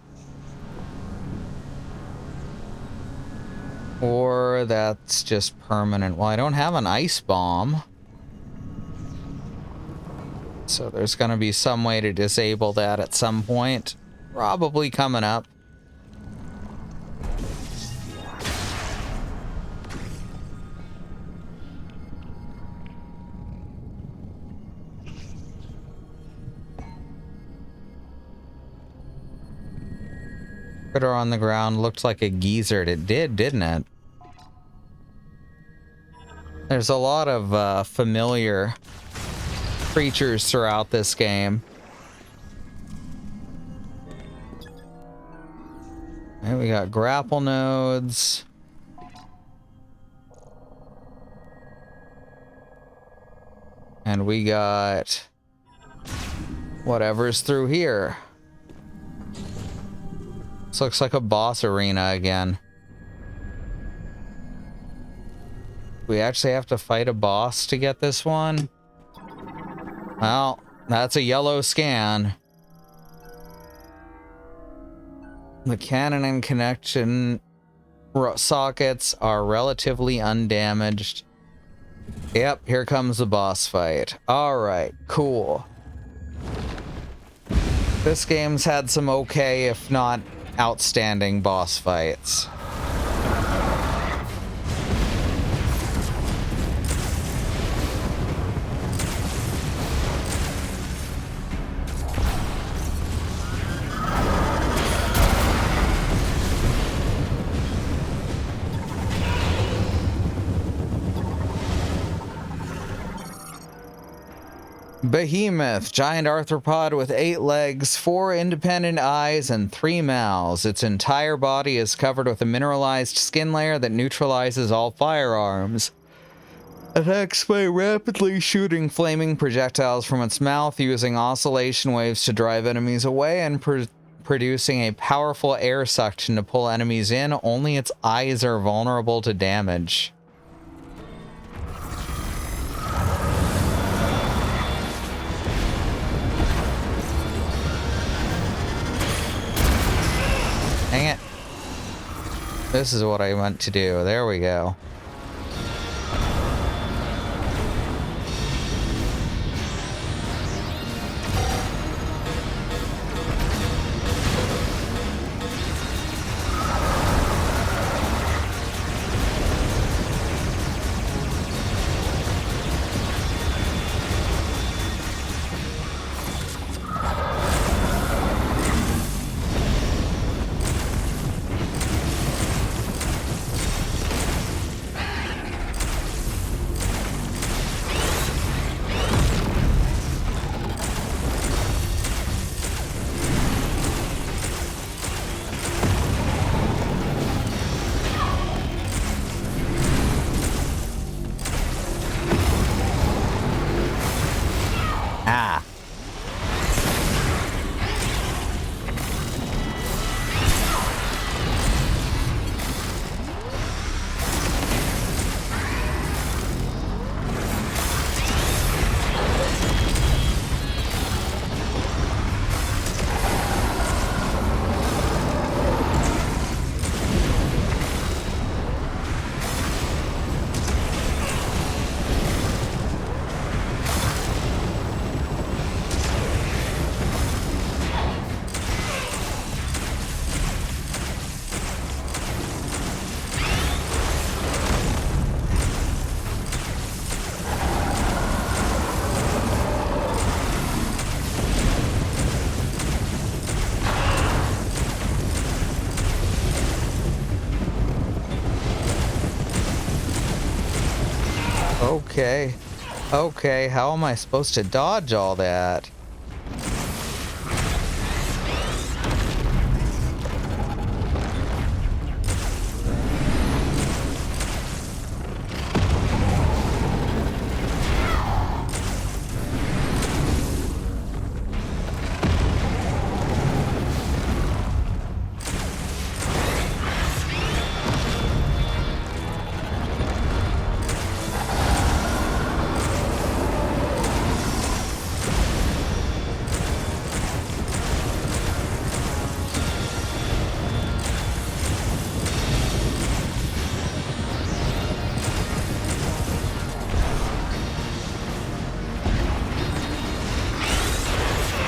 Speaker 1: Or that's just permanent. Well, I don't have an ice bomb. So there's gonna be some way to disable that at some point. Probably coming up. Critter on the ground looked like a geezer. It did, didn't it? There's a lot of familiar creatures throughout this game. And we got grapple nodes. And we got whatever's through here. This looks like a boss arena again. We actually have to fight a boss to get this one? Well, that's a yellow scan. The cannon and connection sockets are relatively undamaged. Yep, here comes the boss fight. Alright, cool. This game's had some okay, if not outstanding boss fights. Behemoth, giant arthropod with 8 legs, 4 independent eyes, and 3 mouths. Its entire body is covered with a mineralized skin layer that neutralizes all firearms. Attacks by rapidly shooting flaming projectiles from its mouth, using oscillation waves to drive enemies away and producing a powerful air suction to pull enemies in. Only its eyes are vulnerable to damage. Dang it. This is what I meant to do. There we go. Ah. Okay. Okay, how am I supposed to dodge all that?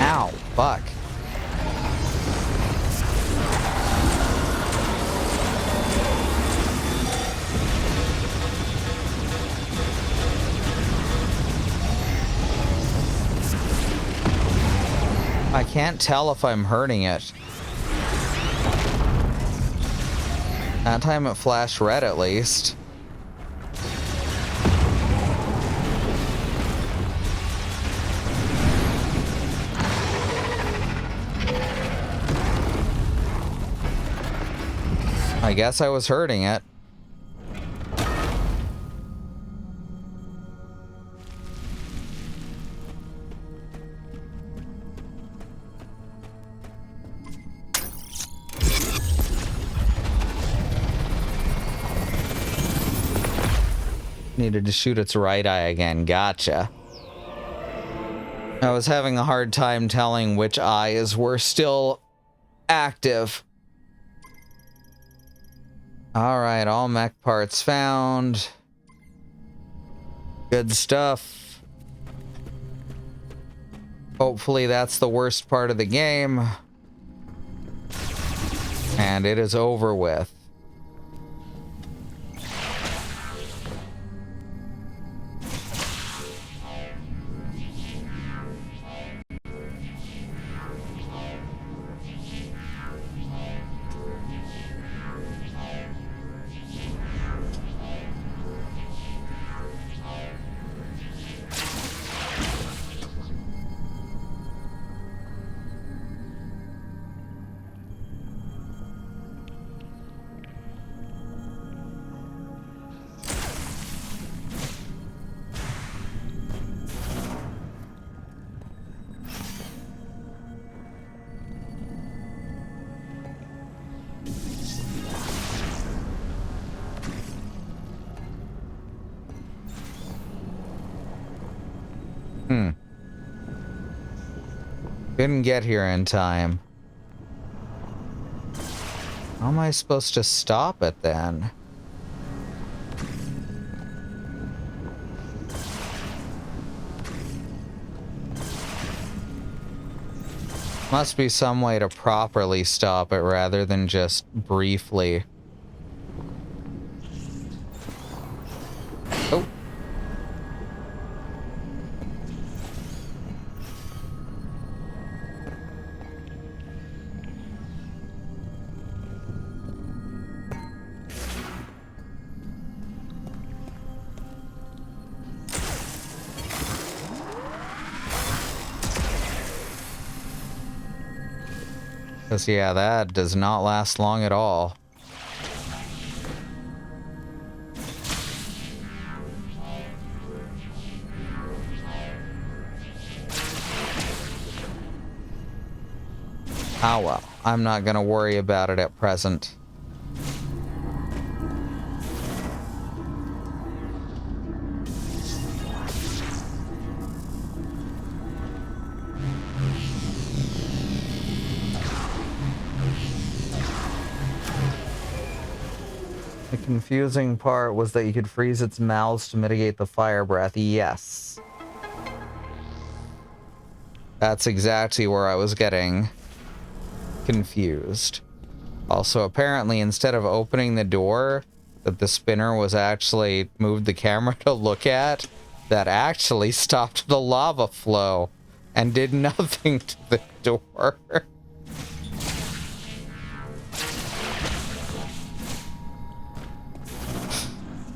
Speaker 1: Ow, fuck. I can't tell if I'm hurting it. That time it flashed red at least. I guess I was hurting it. Needed to shoot its right eye again. Gotcha. I was having a hard time telling which eyes were still active. Alright, all mech parts found. Good stuff. Hopefully that's the worst part of the game. And it is over with. Didn't get here in time. How am I supposed to stop it then? Must be some way to properly stop it rather than just briefly. Oh. Because, yeah, that does not last long at all. Ah, well, I'm not gonna worry about it at present. The confusing part was that you could freeze its mouths to mitigate the fire breath. Yes. That's exactly where I was getting confused. Also, apparently, instead of opening the door that the spinner was actually moved the camera to look at, that actually stopped the lava flow and did nothing to the door.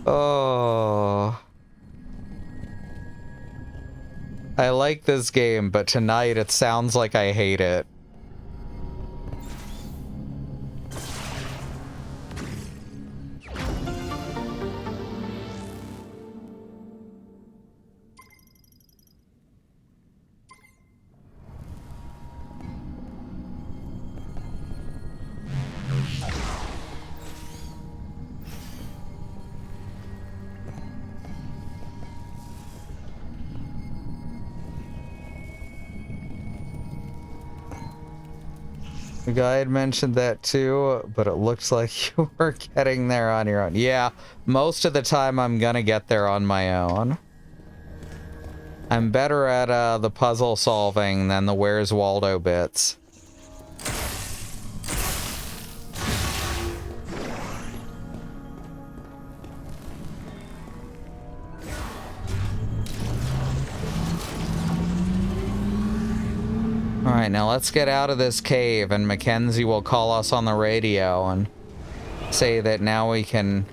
Speaker 1: Oh. I like this game, but tonight it sounds like I hate it. The guy had mentioned that too, but it looks like you were getting there on your own. Yeah, most of the time I'm gonna get there on my own. I'm better at the puzzle solving than the Where's Waldo bits. Alright, now let's get out of this cave and Mackenzie will call us on the radio and say that now we can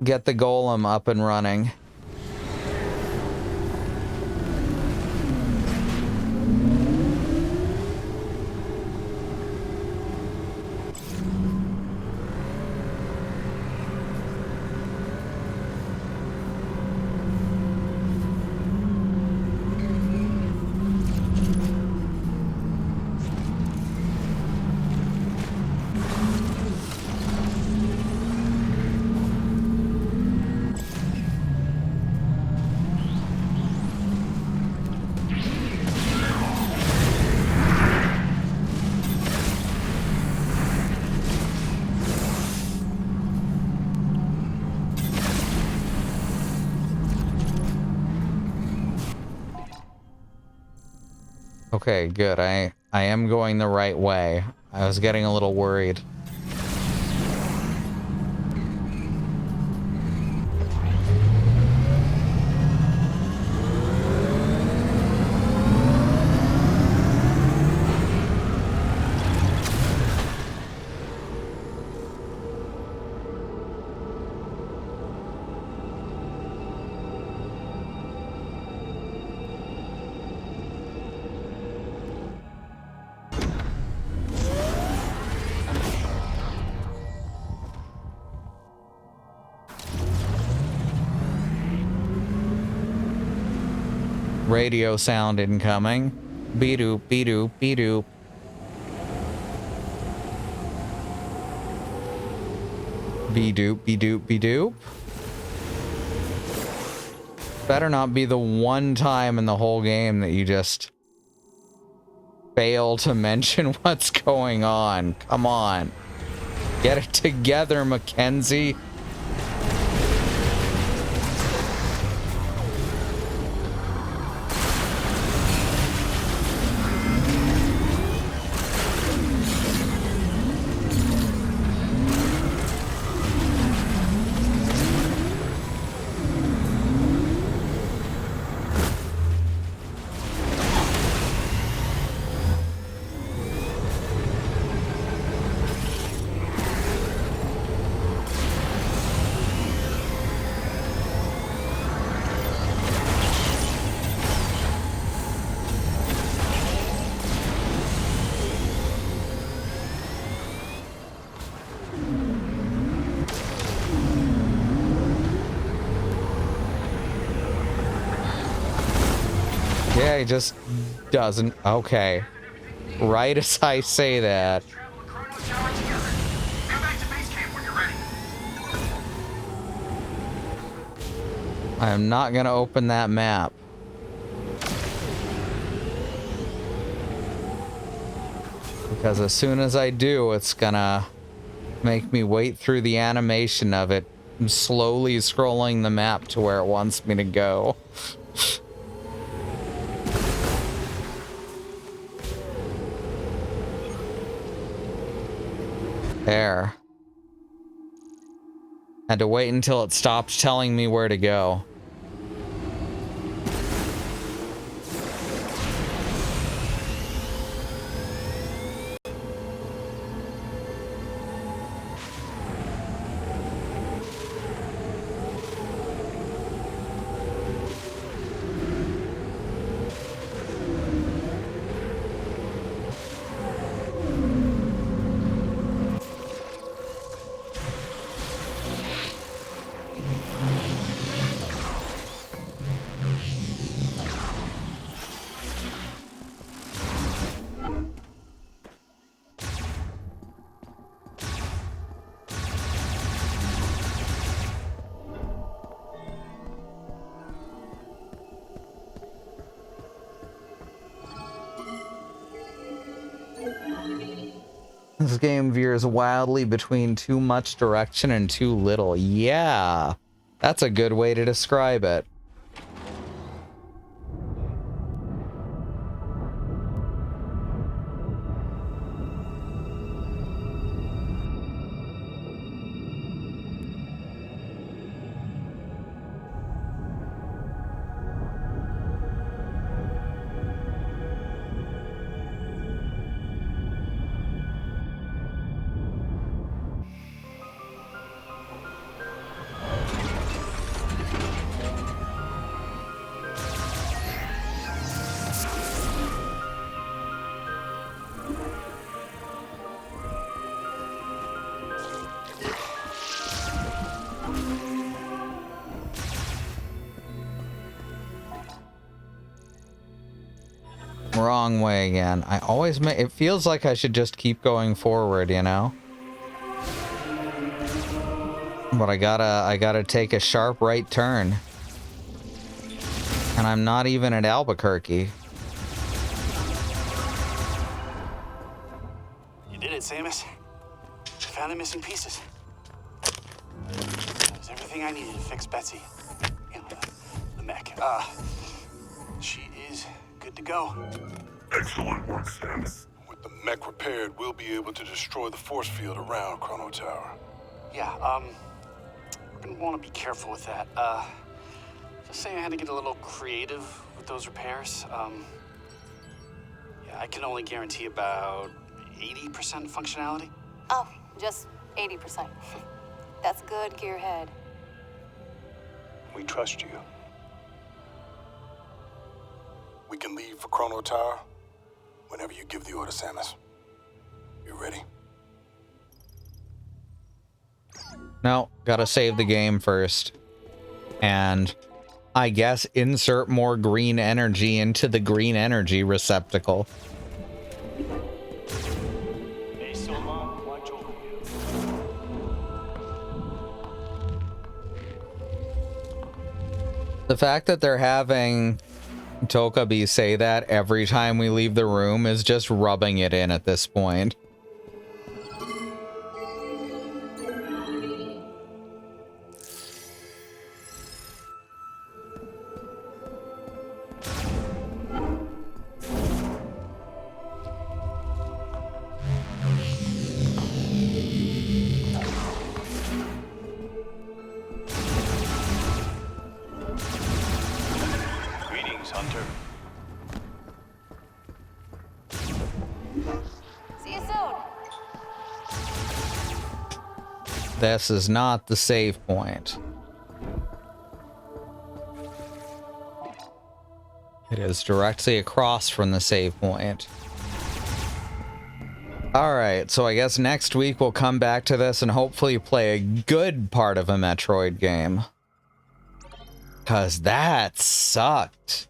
Speaker 1: get the golem up and running. Okay, good. I am going the right way. I was getting a little worried. Radio sound incoming. Beep-doop, beep-doop, beep-doop. Be-doop, be-doop, be-doop. Better not be the one time in the whole game that you just fail to mention what's going on. Come on. Get it together, Mackenzie. Yeah, he just doesn't. Okay. Right as I say that.
Speaker 5: Travel to Chrono Tower together. Come back to base camp when you're ready.
Speaker 1: I am not gonna open that map. Because as soon as I do, it's gonna make me wait through the animation of it, slowly scrolling the map to where it wants me to go. There. Had to wait until it stopped telling me where to go. This game veers wildly between too much direction and too little. Yeah, that's a good way to describe it. Wrong way again. I always make it feels like I should just keep going forward, you know? But I gotta take a sharp right turn. And I'm not even at Albuquerque.
Speaker 2: You did it, Samus. You found the missing pieces. That was everything I needed to fix Betsy. You know, the mech. She is good to go.
Speaker 3: Excellent work, Samus.
Speaker 6: With the mech repaired, we'll be able to destroy the force field around Chrono Tower.
Speaker 2: Yeah, we're gonna want to be careful with that. Just saying I had to get a little creative with those repairs. Yeah, I can only guarantee about 80% functionality.
Speaker 4: Oh, just 80%. That's good, Gearhead.
Speaker 6: We trust you. We can leave for Chrono Tower whenever you give the order, Samus. You ready?
Speaker 1: No, gotta save the game first. And I guess insert more green energy into the green energy receptacle. The fact that they're having Tokabi say that every time we leave the room is just rubbing it in at this point.
Speaker 7: Greetings, Hunter.
Speaker 4: See you soon.
Speaker 1: This is not the save point. It is directly across from the save point. Alright, so I guess next week we'll come back to this and hopefully play a good part of a Metroid game. 'Cause that sucked.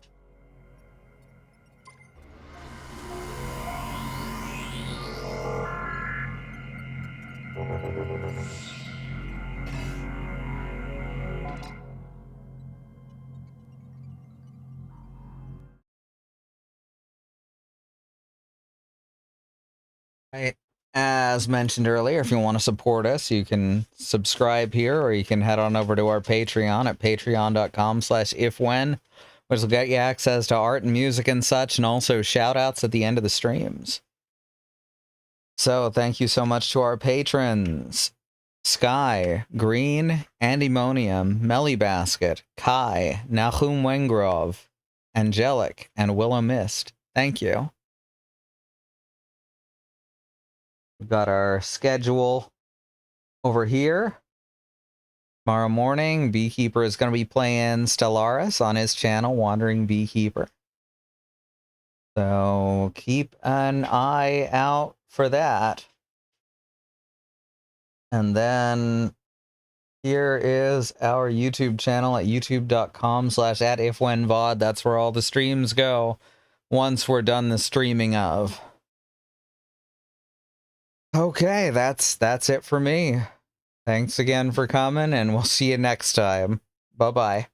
Speaker 1: Right. As mentioned earlier, if you want to support us, you can subscribe here, or you can head on over to our Patreon at patreon.com/ifwhen, which will get you access to art and music and such, and also shout outs at the end of the streams. So thank you so much to our patrons: Sky, Green, Andemonium, Mellibasket, Kai, Nahum Wengrove, Angelic, and Willow Mist. Thank you. We've got our schedule over here. Tomorrow morning, Beekeeper is going to be playing Stellaris on his channel, Wandering Beekeeper. So keep an eye out for that. And then here is our YouTube channel at youtube.com/@ifwhenvod. That's where all the streams go once we're done the streaming of. Okay, that's it for me. Thanks again for coming, and we'll see you next time. Bye-bye.